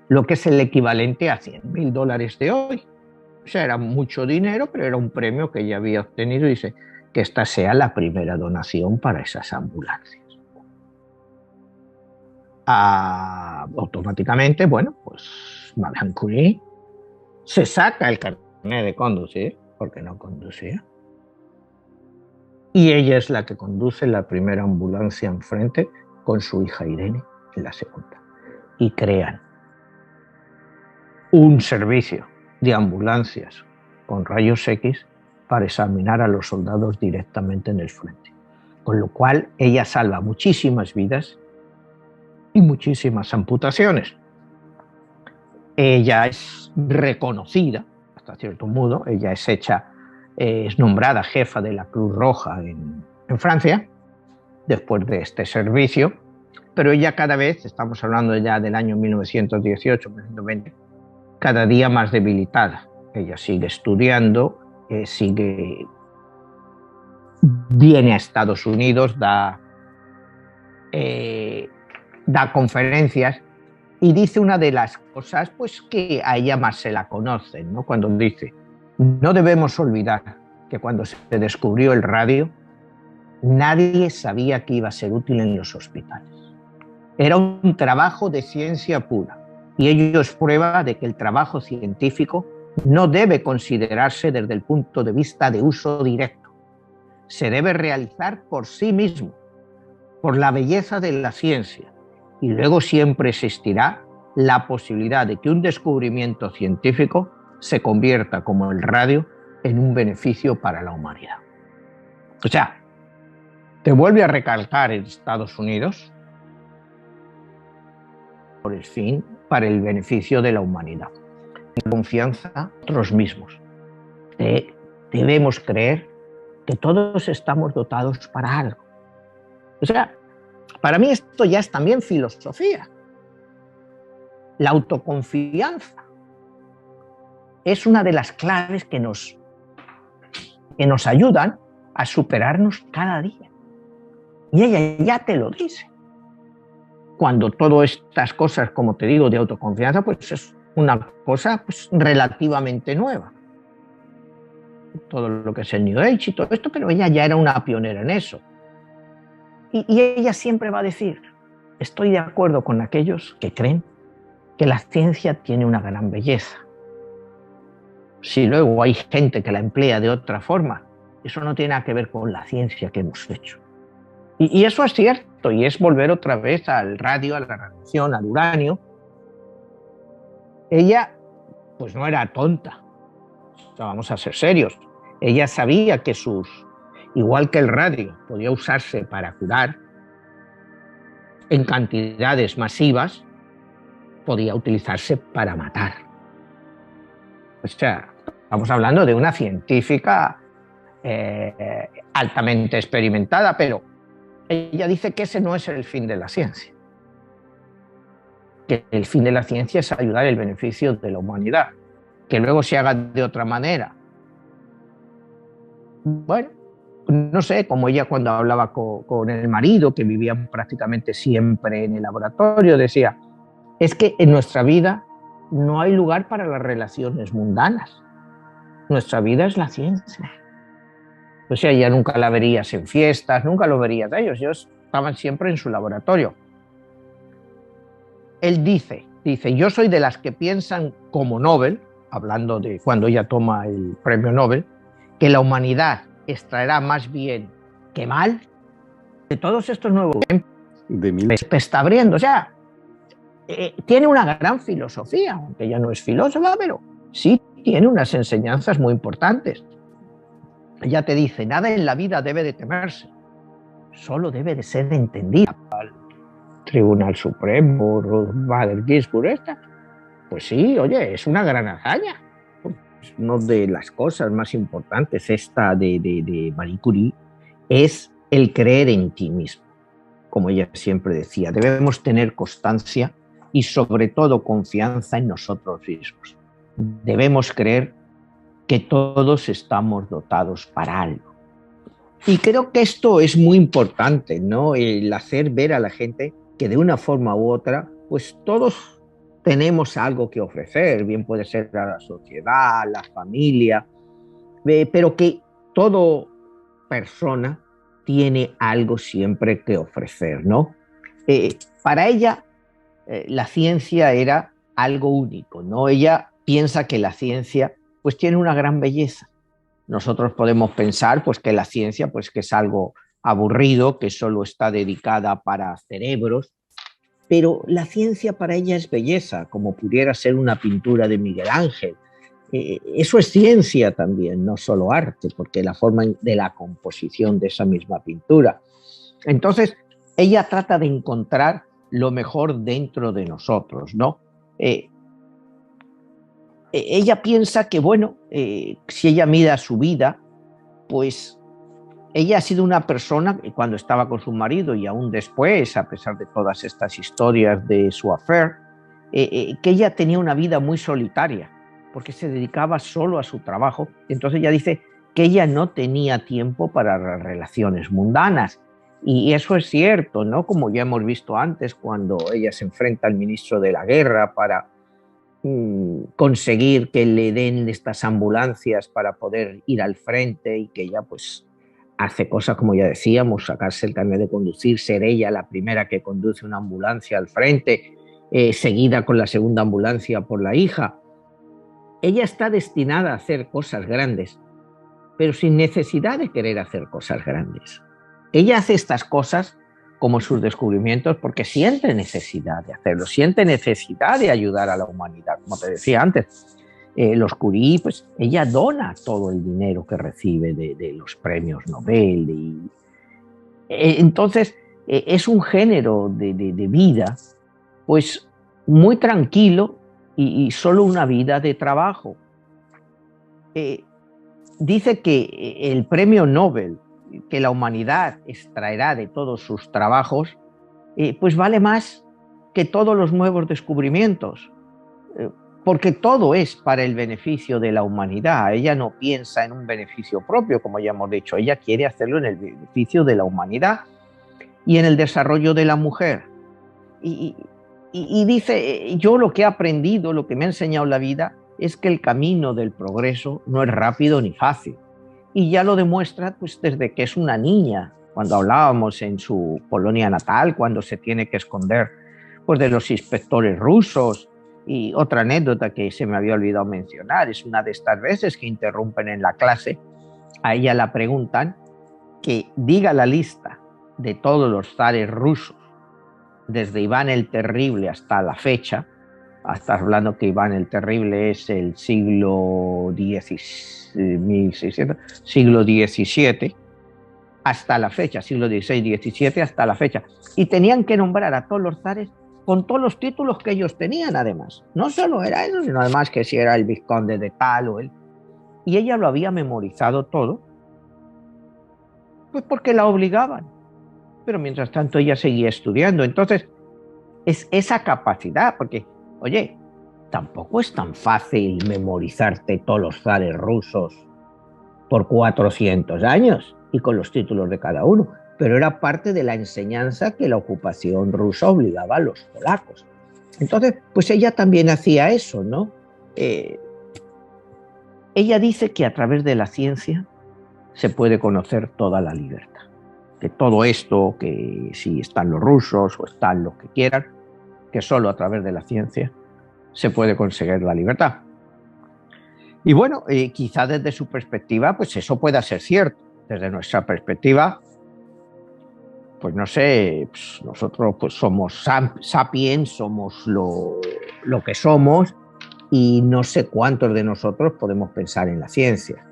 Speaker 2: lo que es el equivalente a $100.000 de hoy. O sea, era mucho dinero, pero era un premio que ella había obtenido y dice que esta sea la primera donación para esas ambulancias. Automáticamente, bueno, pues Madame Curie se saca el carnet de conducir, porque no conducía, y ella es la que conduce la primera ambulancia enfrente con su hija Irene en la segunda. Y crean un servicio de ambulancias con rayos X para examinar a los soldados directamente en el frente. Con lo cual ella salva muchísimas vidas y muchísimas amputaciones. Ella es reconocida, hasta cierto modo, ella es nombrada jefa de la Cruz Roja en Francia, después de este servicio, pero ella cada vez, estamos hablando ya del año 1918, 1920, cada día más debilitada. Ella sigue estudiando, viene a Estados Unidos, da conferencias y dice una de las cosas pues, que a ella más se la conocen, ¿no? Cuando dice, no debemos olvidar que cuando se descubrió el radio, nadie sabía que iba a ser útil en los hospitales. Era un trabajo de ciencia pura y ello es prueba de que el trabajo científico no debe considerarse desde el punto de vista de uso directo. Se debe realizar por sí mismo, por la belleza de la ciencia, y luego siempre existirá la posibilidad de que un descubrimiento científico se convierta, como el radio, en un beneficio para la humanidad. O sea, te vuelve a recalcar en Estados Unidos por el fin, para el beneficio de la humanidad. Confianza en nosotros mismos. Debemos creer que todos estamos dotados para algo. O sea, para mí esto ya es también filosofía. La autoconfianza es una de las claves que nos ayudan a superarnos cada día. Y ella ya te lo dice. Cuando todas estas cosas, como te digo, de autoconfianza, pues es una cosa pues, relativamente nueva. Todo lo que es el New Age y todo esto, pero ella ya era una pionera en eso. Y ella siempre va a decir, estoy de acuerdo con aquellos que creen que la ciencia tiene una gran belleza. Si luego hay gente que la emplea de otra forma, eso no tiene nada que ver con la ciencia que hemos hecho. Y eso es cierto, y es volver otra vez al radio, a la radiación, al uranio. Ella, pues no era tonta, o sea, vamos a ser serios. Ella sabía que igual que el radio, podía usarse para curar en cantidades masivas, podía utilizarse para matar. O sea, estamos hablando de una científica altamente experimentada, pero ella dice que ese no es el fin de la ciencia. Que el fin de la ciencia es ayudar el beneficio de la humanidad. Que luego se haga de otra manera. Bueno, no sé, como ella cuando hablaba con el marido, que vivían prácticamente siempre en el laboratorio, decía, es que en nuestra vida no hay lugar para las relaciones mundanas. Nuestra vida es la ciencia. O sea, ya nunca la verías en fiestas, nunca lo verías a ellos estaban siempre en su laboratorio. Él dice, yo soy de las que piensan como Nobel, hablando de cuando ella toma el premio Nobel, que la humanidad extraerá más bien que mal de todos estos nuevos tiempos que está abriendo. O sea, tiene una gran filosofía, aunque ella no es filósofa, pero sí tiene unas enseñanzas muy importantes. Ella te dice, nada en la vida debe de temerse, solo debe de ser entendida. Al Tribunal Supremo, Ruth Bader Ginsburg, pues sí, oye, es una gran hazaña. Una de las cosas más importantes esta de Marie Curie es el creer en ti mismo. Como ella siempre decía, debemos tener constancia y sobre todo confianza en nosotros mismos. Debemos creer que todos estamos dotados para algo. Y creo que esto es muy importante, ¿no? El hacer ver a la gente que de una forma u otra, pues todos tenemos algo que ofrecer, bien puede ser a la sociedad, a la familia, pero que toda persona tiene algo siempre que ofrecer, ¿no? Para ella, la ciencia era algo único, ¿no? Ella piensa que la ciencia pues tiene una gran belleza. Nosotros podemos pensar pues que la ciencia pues que es algo aburrido, que solo está dedicada para cerebros, pero la ciencia para ella es belleza, como pudiera ser una pintura de Miguel Ángel. Eso es ciencia también, no solo arte, porque la forma de la composición de esa misma pintura. Entonces, ella trata de encontrar lo mejor dentro de nosotros, ¿no? Ella piensa que, bueno, si ella mira su vida, pues ella ha sido una persona que cuando estaba con su marido y aún después, a pesar de todas estas historias de su affair, que ella tenía una vida muy solitaria, porque se dedicaba solo a su trabajo. Entonces ella dice que ella no tenía tiempo para las relaciones mundanas. Y eso es cierto, ¿no? Como ya hemos visto antes, cuando ella se enfrenta al ministro de la guerra para conseguir que le den estas ambulancias para poder ir al frente, y que ella pues hace cosas como ya decíamos, sacarse el carnet de conducir, ser ella la primera que conduce una ambulancia al frente, seguida con la segunda ambulancia por la hija. Ella está destinada a hacer cosas grandes, pero sin necesidad de querer hacer cosas grandes. Ella hace estas cosas como sus descubrimientos, porque siente necesidad de hacerlo, siente necesidad de ayudar a la humanidad. Como te decía antes, los Curie, pues ella dona todo el dinero que recibe de los premios Nobel. Entonces, es un género de vida, pues muy tranquilo y solo una vida de trabajo. Dice que el premio Nobel que la humanidad extraerá de todos sus trabajos, pues vale más que todos los nuevos descubrimientos, porque todo es para el beneficio de la humanidad. Ella no piensa en un beneficio propio, como ya hemos dicho, ella quiere hacerlo en el beneficio de la humanidad y en el desarrollo de la mujer. Y dice, yo lo que he aprendido, lo que me ha enseñado la vida, es que el camino del progreso no es rápido ni fácil. Y ya lo demuestra pues, desde que es una niña, cuando hablábamos en su Polonia natal, cuando se tiene que esconder pues, de los inspectores rusos. Y otra anécdota que se me había olvidado mencionar, es una de estas veces que interrumpen en la clase, a ella la preguntan que diga la lista de todos los zares rusos, desde Iván el Terrible hasta la fecha. Estás hablando que Iván el Terrible es el siglo XVII, hasta la fecha, siglo XVI, XVII, hasta la fecha. Y tenían que nombrar a todos los zares con todos los títulos que ellos tenían, además. No solo era eso, sino además que si era el vizconde de tal o él. Y ella lo había memorizado todo, pues porque la obligaban. Pero mientras tanto ella seguía estudiando. Entonces, es esa capacidad, porque, oye, tampoco es tan fácil memorizarte todos los zares rusos por 400 años y con los títulos de cada uno, pero era parte de la enseñanza que la ocupación rusa obligaba a los polacos. Entonces, pues ella también hacía eso, ¿no? Ella dice que a través de la ciencia se puede conocer toda la libertad. Que todo esto, que si están los rusos o están los que quieran, que solo a través de la ciencia se puede conseguir la libertad. Y bueno, quizá desde su perspectiva, pues eso pueda ser cierto. Desde nuestra perspectiva, pues no sé, pues nosotros pues somos sapiens, somos lo que somos, y no sé cuántos de nosotros podemos pensar en la ciencia.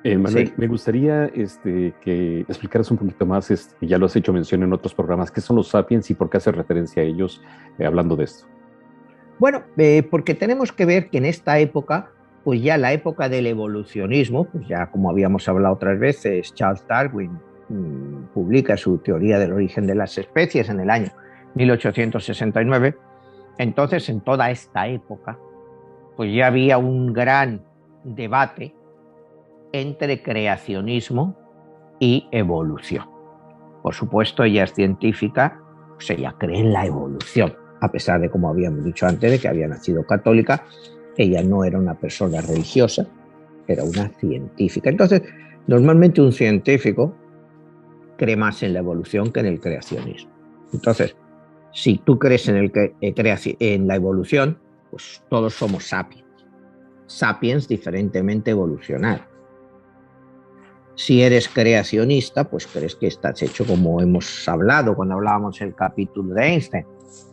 Speaker 1: Manuel,
Speaker 2: Sí.
Speaker 1: me gustaría que explicaras un poquito más, ya lo has hecho mención en otros programas, qué son los sapiens y por qué haces referencia a ellos hablando de esto.
Speaker 2: Bueno, porque tenemos que ver que en esta época, pues ya la época del evolucionismo, pues ya como habíamos hablado otras veces, Charles Darwin publica su teoría del origen de las especies en el año 1869. Entonces, en toda esta época, pues ya había un gran debate entre creacionismo y evolución. Por supuesto, ella es científica, pues ella cree en la evolución, a pesar de, como habíamos dicho antes, de que había nacido católica. Ella no era una persona religiosa, era una científica. Entonces, normalmente un científico cree más en la evolución que en el creacionismo. Entonces, si tú crees en la evolución, pues todos somos sapiens. Sapiens diferentemente evolucionados. Si eres creacionista, pues crees que estás hecho, como hemos hablado cuando hablábamos el capítulo de Einstein,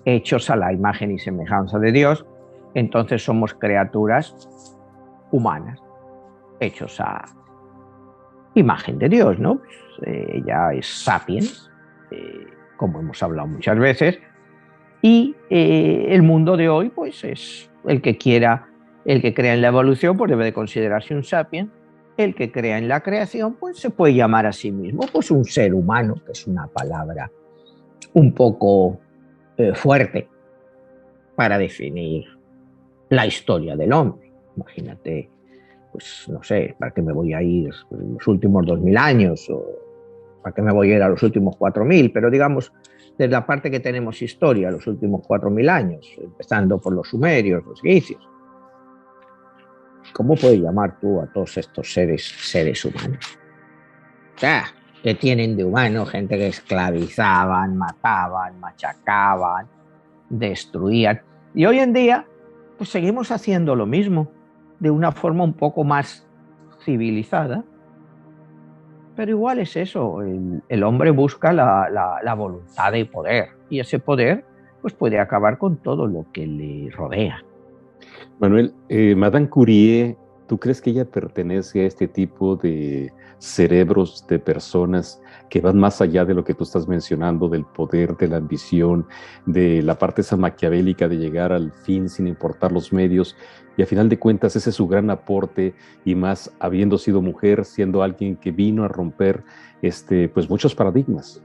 Speaker 2: hechos a la imagen y semejanza de Dios. Entonces somos criaturas humanas, hechos a imagen de Dios, ¿no? Pues, ella es sapiens, como hemos hablado muchas veces, y el mundo de hoy, pues es el que crea en la evolución, pues debe de considerarse un sapiens. El que crea en la creación, pues se puede llamar a sí mismo pues un ser humano, que es una palabra un poco fuerte para definir la historia del hombre. Imagínate, pues no sé, ¿para qué me voy a ir los últimos 2000 años? ¿O para qué me voy a ir a los últimos 4000? Pero digamos, desde la parte que tenemos historia, los últimos 4000 años, empezando por los sumerios, los egipcios. ¿Cómo puedes llamar tú a todos estos seres humanos? O sea, ¿qué tienen de humano? Gente que esclavizaban, mataban, machacaban, destruían. Y hoy en día, pues seguimos haciendo lo mismo, de una forma un poco más civilizada, Pero igual es eso, el hombre busca la voluntad de poder, y ese poder pues puede acabar con todo lo que le rodea.
Speaker 1: Manuel, Madame Curie, ¿tú crees que ella pertenece a este tipo de cerebros de personas que van más allá de lo que tú estás mencionando, del poder, de la ambición, de la parte esa maquiavélica de llegar al fin sin importar los medios? Y a final de cuentas ese es su gran aporte, y más habiendo sido mujer, siendo alguien que vino a romper pues muchos paradigmas.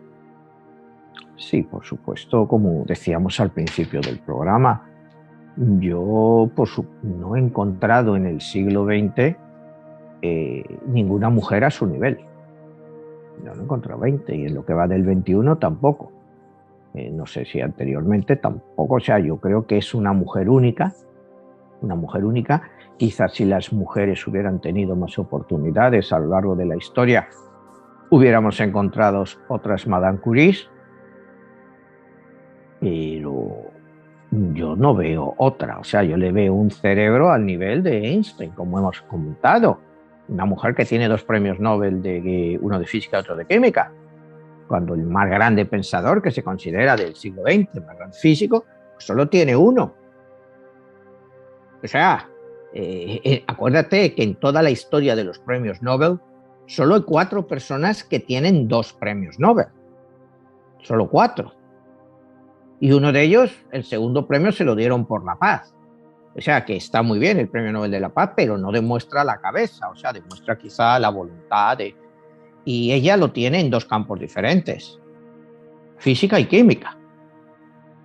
Speaker 2: Sí, por supuesto, como decíamos al principio del programa, yo no he encontrado en el siglo XX ninguna mujer a su nivel. Yo no he encontrado 20 y en lo que va del 21 tampoco. No sé si anteriormente tampoco. O sea, yo creo que es una mujer única, una mujer única. Quizás si las mujeres hubieran tenido más oportunidades a lo largo de la historia, hubiéramos encontrado otras Madame Curie, pero yo no veo otra. O sea, yo le veo un cerebro al nivel de Einstein, como hemos comentado. Una mujer que tiene 2 premios Nobel, uno de física y otro de química, cuando el más grande pensador que se considera del siglo XX, el más gran físico, pues solo tiene uno. O sea, acuérdate que en toda la historia de los premios Nobel solo hay 4 personas que tienen 2 premios Nobel. Solo 4. Y uno de ellos, el segundo premio, se lo dieron por la paz. O sea, que está muy bien el premio Nobel de la Paz, pero no demuestra la cabeza, o sea, demuestra quizá la voluntad. Y ella lo tiene en 2 campos diferentes, física y química.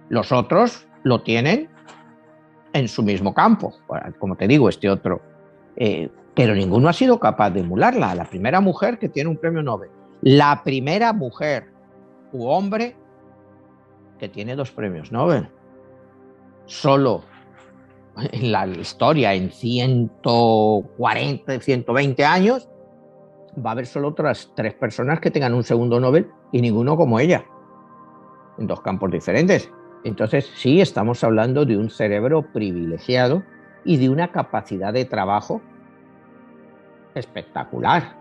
Speaker 2: Los otros lo tienen en su mismo campo, como te digo, este otro. Pero ninguno ha sido capaz de emularla. La primera mujer que tiene un premio Nobel, la primera mujer u hombre que tiene 2 premios Nobel. Solo en la historia, en 140, 120 años, va a haber solo otras 3 personas que tengan un segundo Nobel y ninguno como ella, en 2 campos diferentes. Entonces, sí, estamos hablando de un cerebro privilegiado y de una capacidad de trabajo espectacular.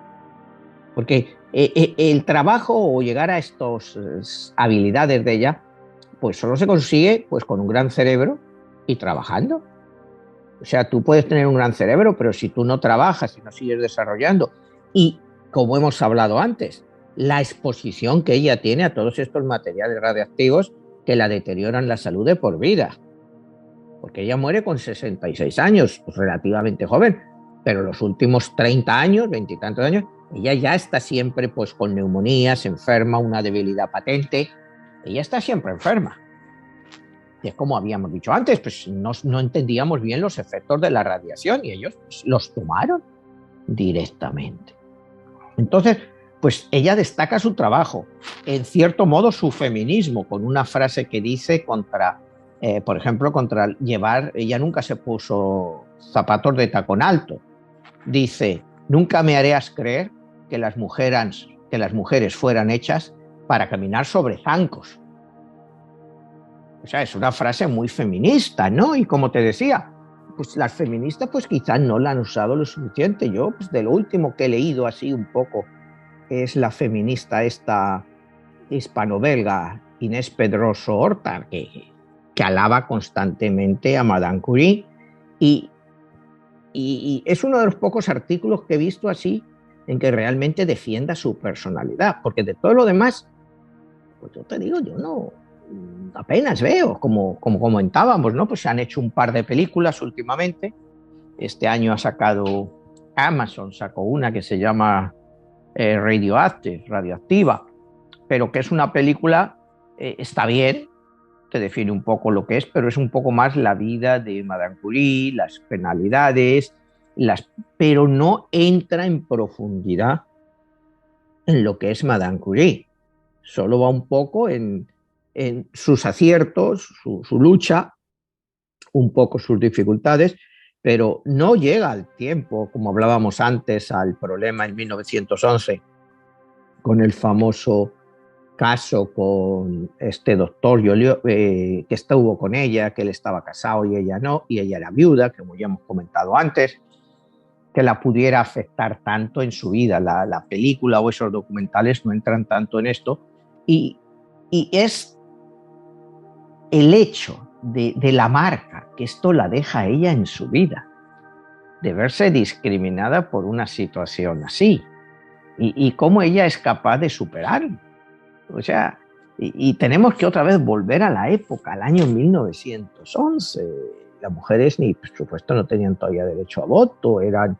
Speaker 2: Porque el trabajo o llegar a estas habilidades de ella, pues solo se consigue pues con un gran cerebro y trabajando. O sea, tú puedes tener un gran cerebro, pero si tú no trabajas y no sigues desarrollando, y como hemos hablado antes, la exposición que ella tiene a todos estos materiales radiactivos que la deterioran la salud de por vida. Porque ella muere con 66 años, pues relativamente joven, pero los últimos 30 años, 20 y tantos años, ella ya está siempre pues con neumonías, enferma, una debilidad patente, ella está siempre enferma. Y es como habíamos dicho antes, pues no entendíamos bien los efectos de la radiación y ellos pues, los tomaron directamente. Entonces, pues ella destaca su trabajo, en cierto modo su feminismo, con una frase que dice por ejemplo, contra llevar, ella nunca se puso zapatos de tacón alto. Dice, nunca me harías creer que las mujeres fueran hechas para caminar sobre zancos. O sea, es una frase muy feminista, ¿no? Y como te decía, pues las feministas pues quizás no la han usado lo suficiente. Yo, pues de lo último que he leído así un poco, es la feminista esta hispano-belga Inés Pedroso Horta, que alaba constantemente a Madame Curie. Y es uno de los pocos artículos que he visto así en que realmente defienda su personalidad, porque de todo lo demás, pues yo te digo, yo no apenas veo, como comentábamos, ¿no? Pues se han hecho un par de películas últimamente. Este año Amazon sacó una que se llama Radioactiva, pero que es una película, está bien, te define un poco lo que es, pero es un poco más la vida de Madame Curie, las penalidades, pero no entra en profundidad en lo que es Madame Curie. Solo va un poco en sus aciertos, su lucha, un poco sus dificultades, pero no llega al tiempo, como hablábamos antes, al problema en 1911 con el famoso caso con este doctor que estuvo con ella, que él estaba casado y ella no, y ella era viuda, como ya hemos comentado antes. que la pudiera afectar tanto en su vida. La película o esos documentales no entran tanto en esto, y es el hecho de la marca que esto la deja a ella en su vida, de verse discriminada por una situación así, y cómo ella es capaz de superarlo. O sea, y tenemos que otra vez volver a la época, al año 1911. Las mujeres, ni por supuesto, no tenían todavía derecho a voto, eran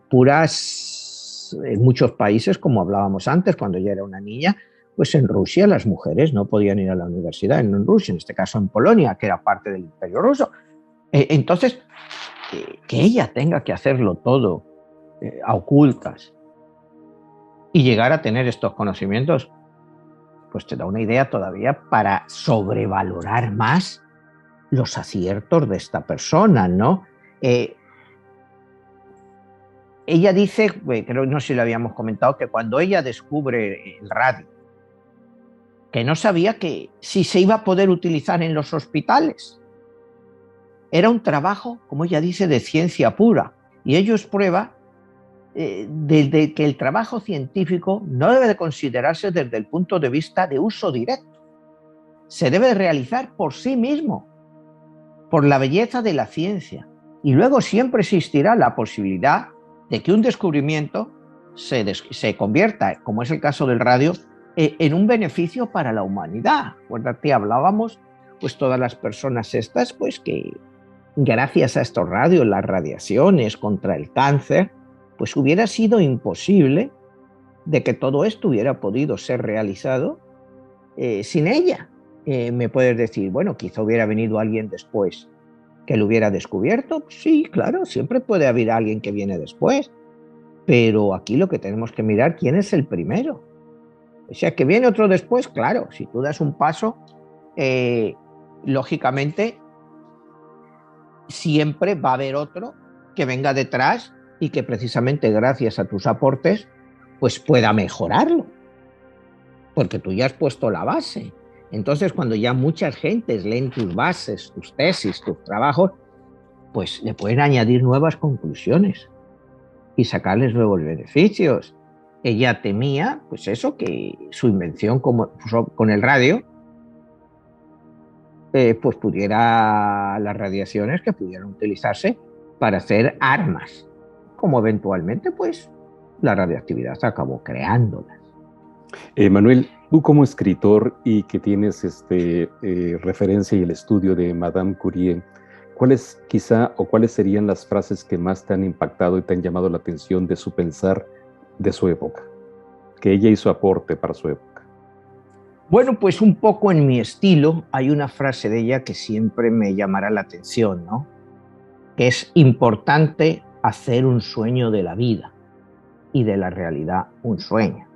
Speaker 2: puras, en muchos países, como hablábamos antes, cuando ella era una niña, pues en Rusia las mujeres no podían ir a la universidad, en Rusia, en este caso en Polonia, que era parte del Imperio Ruso. Entonces, que ella tenga que hacerlo todo a ocultas y llegar a tener estos conocimientos, pues te da una idea todavía para sobrevalorar más los aciertos de esta persona, ¿no? Ella dice, creo, no sé si lo habíamos comentado, que cuando ella descubre el radio, que no sabía que si se iba a poder utilizar en los hospitales. Era un trabajo, como ella dice, de ciencia pura. Y ello es prueba de que el trabajo científico no debe de considerarse desde el punto de vista de uso directo. Se debe realizar por sí mismo, por la belleza de la ciencia. Y luego siempre existirá la posibilidad de que un descubrimiento se convierta, como es el caso del radio, en un beneficio para la humanidad. Acuérdate, hablábamos, pues todas las personas estas, pues que gracias a estos radios, las radiaciones contra el cáncer, pues hubiera sido imposible de que todo esto hubiera podido ser realizado sin ella. Me puedes decir, bueno, quizá hubiera venido alguien después que lo hubiera descubierto. Sí, claro, siempre puede haber alguien que viene después, pero aquí lo que tenemos que mirar, ¿quién es el primero? O sea, que viene otro después, claro, si tú das un paso, lógicamente siempre va a haber otro que venga detrás y que precisamente gracias a tus aportes pues pueda mejorarlo, porque tú ya has puesto la base. Entonces, cuando ya muchas gentes leen tus bases, tus tesis, tus trabajos, pues le pueden añadir nuevas conclusiones y sacarles nuevos beneficios. Ella temía, pues eso, que su invención con el radio, pues pudiera, las radiaciones que pudieran utilizarse para hacer armas, como eventualmente, pues, la radioactividad acabó creándolas.
Speaker 1: Manuel, tú como escritor y que tienes referencia y el estudio de Madame Curie, ¿cuáles quizá o cuáles serían las frases que más te han impactado y te han llamado la atención de su pensar de su época? Que ella hizo aporte para su época.
Speaker 2: Bueno, pues un poco en mi estilo hay una frase de ella que siempre me llamará la atención, ¿no? Que es importante hacer un sueño de la vida y de la realidad un sueño.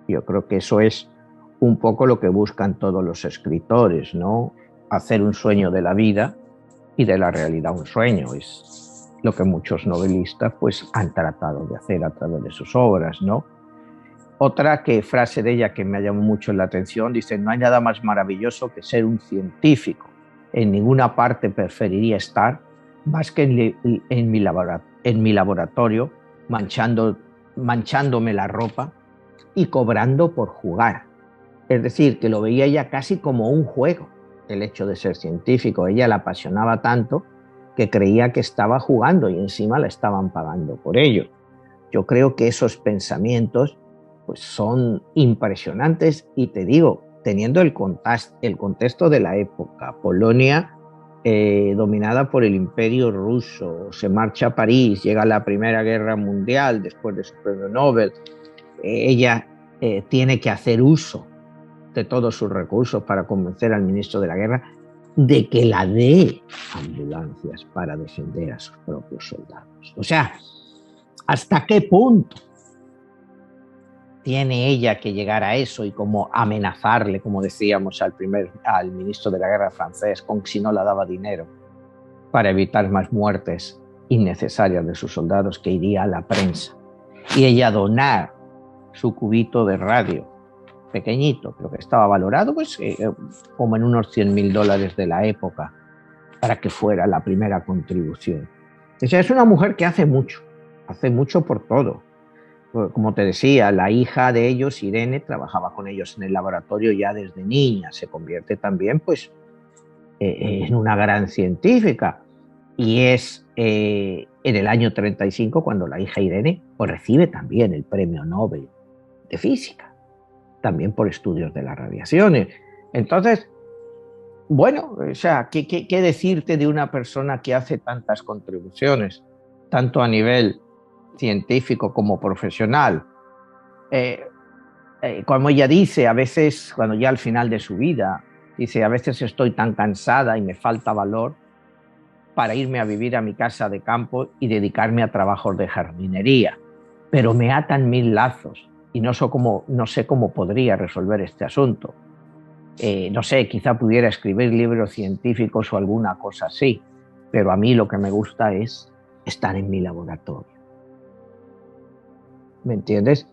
Speaker 2: Yo creo que eso es un poco lo que buscan todos los escritores, ¿no? Hacer un sueño de la vida y de la realidad un sueño. Es lo que muchos novelistas pues han tratado de hacer a través de sus obras, ¿no? Otra frase de ella que me ha llamado mucho la atención, dice: no hay nada más maravilloso que ser un científico. En ninguna parte preferiría estar más que en mi laboratorio, manchándome la ropa y cobrando por jugar. Es decir, que lo veía ella casi como un juego, el hecho de ser científico. Ella la apasionaba tanto que creía que estaba jugando y encima la estaban pagando por ello. Yo creo que esos pensamientos pues son impresionantes, y te digo, teniendo el contexto de la época, Polonia dominada por el Imperio Ruso, se marcha a París, llega la Primera Guerra Mundial después de su premio Nobel, ella tiene que hacer uso de todos sus recursos para convencer al ministro de la guerra de que la dé ambulancias para defender a sus propios soldados. O sea, ¿hasta qué punto tiene ella que llegar a eso y como amenazarle, como decíamos, al ministro de la guerra francés, con que si no le daba dinero para evitar más muertes innecesarias de sus soldados, que iría a la prensa? Y ella donar su cubito de radio, pequeñito, pero que estaba valorado pues como en unos $100.000 de la época, para que fuera la primera contribución. O sea, es una mujer que hace mucho por todo. Como te decía, la hija de ellos, Irene, trabajaba con ellos en el laboratorio ya desde niña, se convierte también pues en una gran científica. Y es en el año 35 cuando la hija Irene pues, recibe también el premio Nobel de Física, también por estudios de las radiaciones. Entonces, bueno, o sea, ¿qué decirte de una persona que hace tantas contribuciones, tanto a nivel científico como profesional? Eh, Como ella dice, a veces, cuando ya al final de su vida, dice, a veces estoy tan cansada y me falta valor para irme a vivir a mi casa de campo y dedicarme a trabajos de jardinería, pero me atan mil lazos y no sé cómo podría resolver este asunto. No sé, quizá pudiera escribir libros científicos o alguna cosa así, pero a mí lo que me gusta es estar en mi laboratorio. ¿Me entiendes?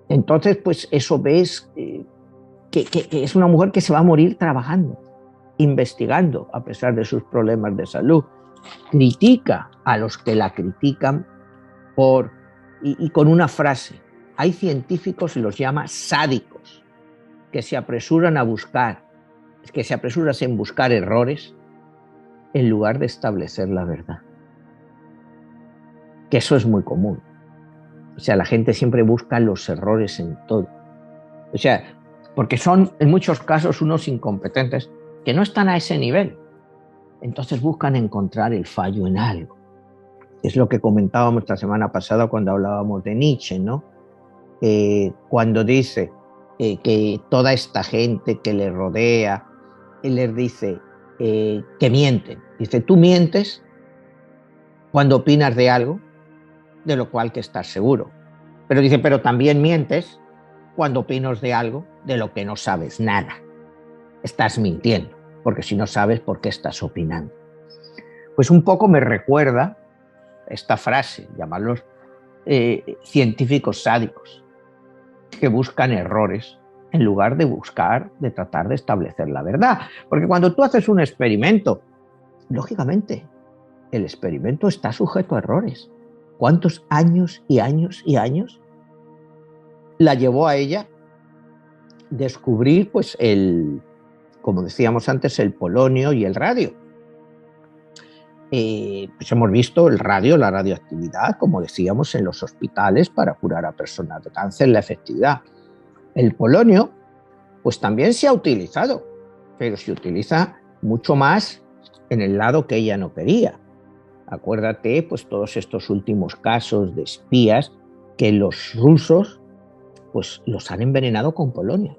Speaker 2: Entonces, pues eso ves que es una mujer que se va a morir trabajando, investigando, a pesar de sus problemas de salud. Critica a los que la critican y con una frase. Hay científicos, y los llama sádicos, que se apresuran en buscar errores en lugar de establecer la verdad. Que eso es muy común. O sea, la gente siempre busca los errores en todo. O sea, porque son en muchos casos unos incompetentes que no están a ese nivel. Entonces buscan encontrar el fallo en algo. Es lo que comentábamos la semana pasada cuando hablábamos de Nietzsche, ¿no? Cuando dice que toda esta gente que le rodea, él les dice que mienten. Dice, tú mientes cuando opinas de algo de lo cual que estás seguro. Pero dice, pero también mientes cuando opinas de algo de lo que no sabes nada. Estás mintiendo, porque si no sabes por qué estás opinando. Pues un poco me recuerda esta frase, llamarlos científicos sádicos, que buscan errores en lugar de tratar de establecer la verdad. Porque cuando tú haces un experimento, lógicamente, el experimento está sujeto a errores. ¿Cuántos años y años y años la llevó a ella descubrir, pues, como decíamos antes, el polonio y el radio? Pues hemos visto el radio, la radioactividad, como decíamos, en los hospitales para curar a personas de cáncer, la efectividad. El polonio, pues también se ha utilizado, pero se utiliza mucho más en el lado que ella no quería. Acuérdate, pues todos estos últimos casos de espías que los rusos, pues los han envenenado con polonio.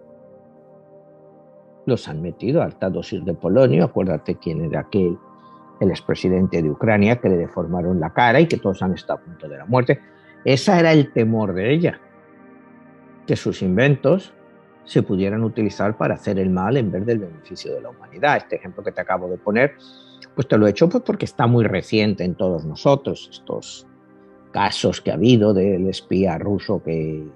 Speaker 2: Los han metido a alta dosis de polonio. Acuérdate quién era el expresidente de Ucrania, que le deformaron la cara y que todos han estado a punto de la muerte. Ese era el temor de ella, que sus inventos se pudieran utilizar para hacer el mal en vez del beneficio de la humanidad. Este ejemplo que te acabo de poner, pues te lo he hecho pues porque está muy reciente en todos nosotros, estos casos que ha habido del espía ruso que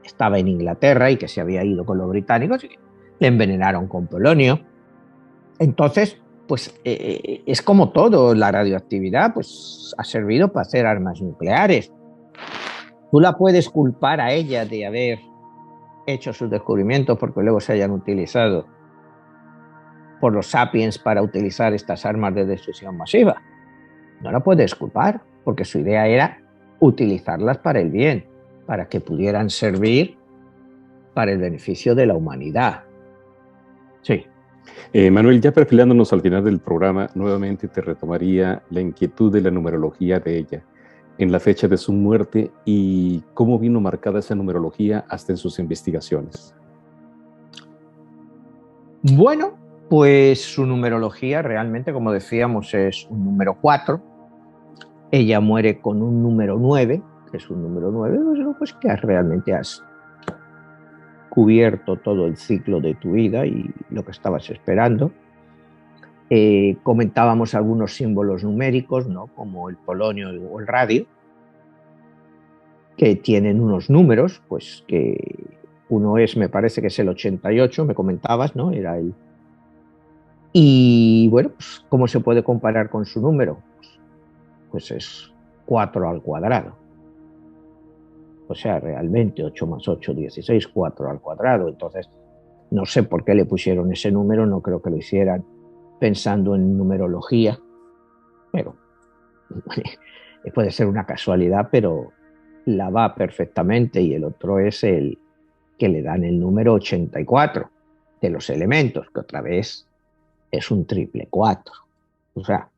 Speaker 2: estaba en Inglaterra y que se había ido con los británicos y le envenenaron con polonio. Entonces, pues es como todo, la radioactividad pues ha servido para hacer armas nucleares. Tú la puedes culpar a ella de haber hecho sus descubrimientos porque luego se hayan utilizado por los sapiens para utilizar estas armas de destrucción masiva. No la puedes culpar porque su idea era utilizarlas para el bien, para que pudieran servir para el beneficio de la humanidad. Sí.
Speaker 1: Manuel, ya perfilándonos al final del programa, nuevamente te retomaría la inquietud de la numerología de ella en la fecha de su muerte y cómo vino marcada esa numerología hasta en sus investigaciones.
Speaker 2: Bueno, pues su numerología realmente, como decíamos, es un número 4. Ella muere con un número 9, que es un número 9, pues que realmente has cubierto todo el ciclo de tu vida y lo que estabas esperando. Comentábamos algunos símbolos numéricos, ¿no? Como el polonio o el radio, que tienen unos números, pues que uno es, me parece que es el 88, me comentabas, ¿no? Era el... Y bueno, pues, ¿cómo se puede comparar con su número? pues es 4 al cuadrado. O sea, realmente 8 más 8, 16, 4 al cuadrado. Entonces, no sé por qué le pusieron ese número, no creo que lo hicieran pensando en numerología, pero puede ser una casualidad, pero la va perfectamente. Y el otro es el que le dan el número 84 de los elementos, que otra vez es un triple 4. O sea,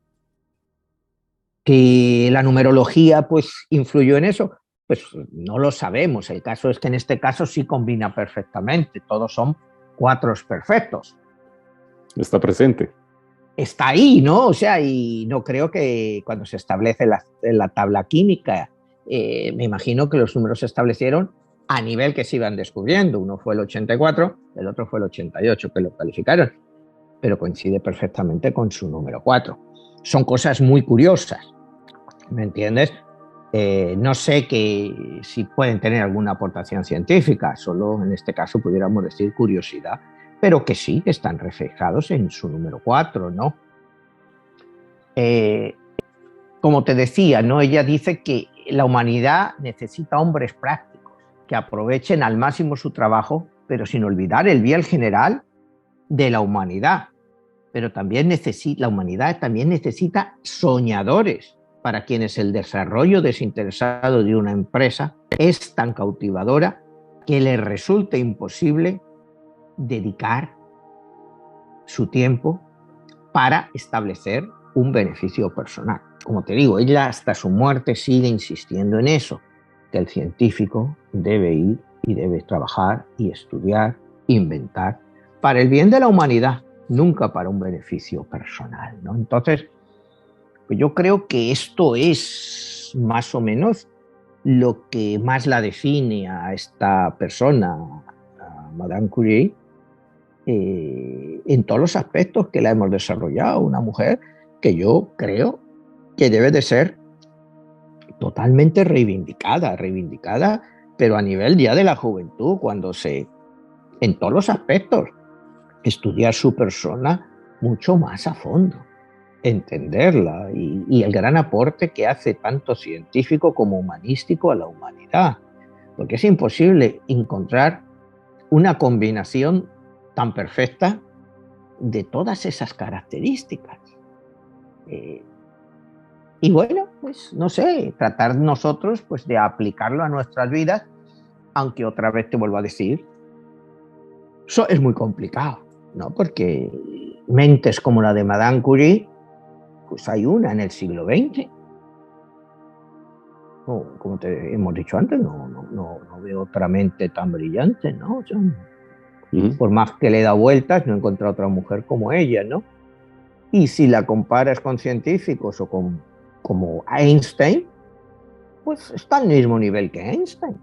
Speaker 2: que la numerología pues influyó en eso, pues no lo sabemos. El caso es que en este caso sí combina perfectamente, todos son cuatros perfectos.
Speaker 1: Está presente.
Speaker 2: Está ahí, ¿no? O sea, y no creo que cuando se establece la tabla química, me imagino que los números se establecieron a nivel que se iban descubriendo. Uno fue el 84, el otro fue el 88, que lo calificaron, pero coincide perfectamente con su número 4. Son cosas muy curiosas, ¿me entiendes? No sé si pueden tener alguna aportación científica, solo en este caso pudiéramos decir curiosidad, pero que sí, que están reflejados en su número 4, ¿no? Como te decía, ¿no? Ella dice que la humanidad necesita hombres prácticos que aprovechen al máximo su trabajo, pero sin olvidar el bien general de la humanidad. Pero también la humanidad también necesita soñadores para quienes el desarrollo desinteresado de una empresa es tan cautivadora que les resulte imposible dedicar su tiempo para establecer un beneficio personal. Como te digo, ella hasta su muerte sigue insistiendo en eso, que el científico debe ir y debe trabajar y estudiar, inventar, para el bien de la humanidad, nunca para un beneficio personal, ¿no? Entonces, pues yo creo que esto es más o menos lo que más la define a esta persona, a Madame Curie, en todos los aspectos que la hemos desarrollado. Una mujer que yo creo que debe de ser totalmente reivindicada, pero a nivel ya de la juventud, en todos los aspectos, estudiar su persona mucho más a fondo, entenderla y el gran aporte que hace tanto científico como humanístico a la humanidad, porque es imposible encontrar una combinación tan perfecta de todas esas características. Y bueno, pues no sé, tratar nosotros pues de aplicarlo a nuestras vidas, aunque otra vez te vuelvo a decir, eso es muy complicado, ¿no? Porque mentes como la de Madame Curie, pues hay una en el siglo XX. Como te hemos dicho antes, no veo otra mente tan brillante, ¿no? O sea, por más que le da vueltas, no he encontrado otra mujer como ella, ¿no? Y si la comparas con científicos o como Einstein, pues está al mismo nivel que Einstein.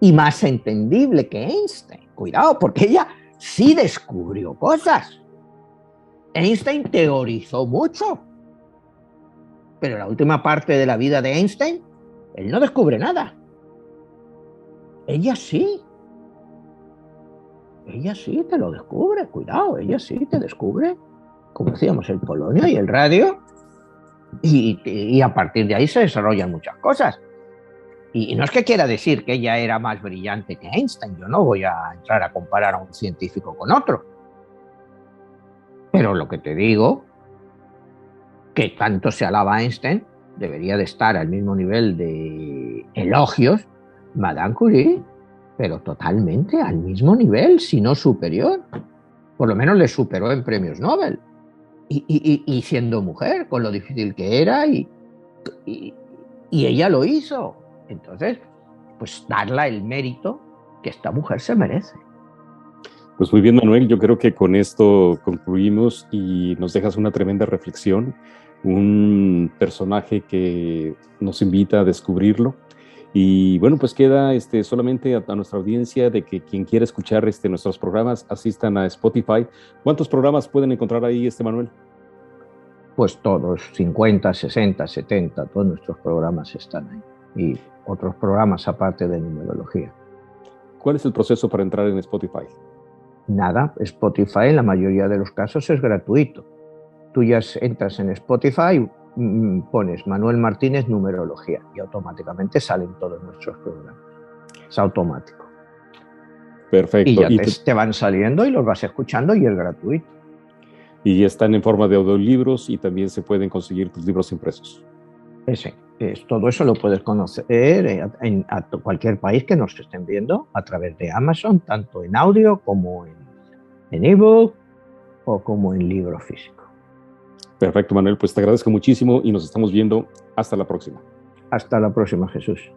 Speaker 2: Y más entendible que Einstein. Cuidado, porque ella sí descubrió cosas. Einstein teorizó mucho. Pero en la última parte de la vida de Einstein, él no descubre nada. Ella sí. Ella sí te lo descubre, cuidado, ella sí te descubre, como decíamos, el polonio y el radio, y a partir de ahí se desarrollan muchas cosas. Y no es que quiera decir que ella era más brillante que Einstein, yo no voy a entrar a comparar a un científico con otro. Pero lo que te digo, que tanto se alaba a Einstein, debería de estar al mismo nivel de elogios Madame Curie, pero totalmente al mismo nivel, si no superior. Por lo menos le superó en premios Nobel. Y siendo mujer, con lo difícil que era, y ella lo hizo. Entonces, pues darle el mérito que esta mujer se merece.
Speaker 1: Pues muy bien, Manuel, yo creo que con esto concluimos y nos dejas una tremenda reflexión, un personaje que nos invita a descubrirlo. Y bueno, pues queda solamente a nuestra audiencia de que quien quiera escuchar nuestros programas asistan a Spotify. ¿Cuántos programas pueden encontrar ahí, Manuel?
Speaker 2: Pues todos, 50, 60, 70, todos nuestros programas están ahí. Y otros programas aparte de numerología.
Speaker 1: ¿Cuál es el proceso para entrar en Spotify?
Speaker 2: Nada, Spotify en la mayoría de los casos es gratuito. Tú ya entras en Spotify, pones Manuel Martínez numerología y automáticamente salen todos nuestros programas. Es automático.
Speaker 1: Perfecto.
Speaker 2: Y ya te van saliendo y los vas escuchando y es gratuito.
Speaker 1: Y están en forma de audiolibros y también se pueden conseguir tus libros impresos.
Speaker 2: Todo eso lo puedes conocer a cualquier país que nos estén viendo a través de Amazon, tanto en audio como en ebook o como en libro físico.
Speaker 1: Perfecto, Manuel, pues te agradezco muchísimo y nos estamos viendo. Hasta la próxima.
Speaker 2: Hasta la próxima, Jesús.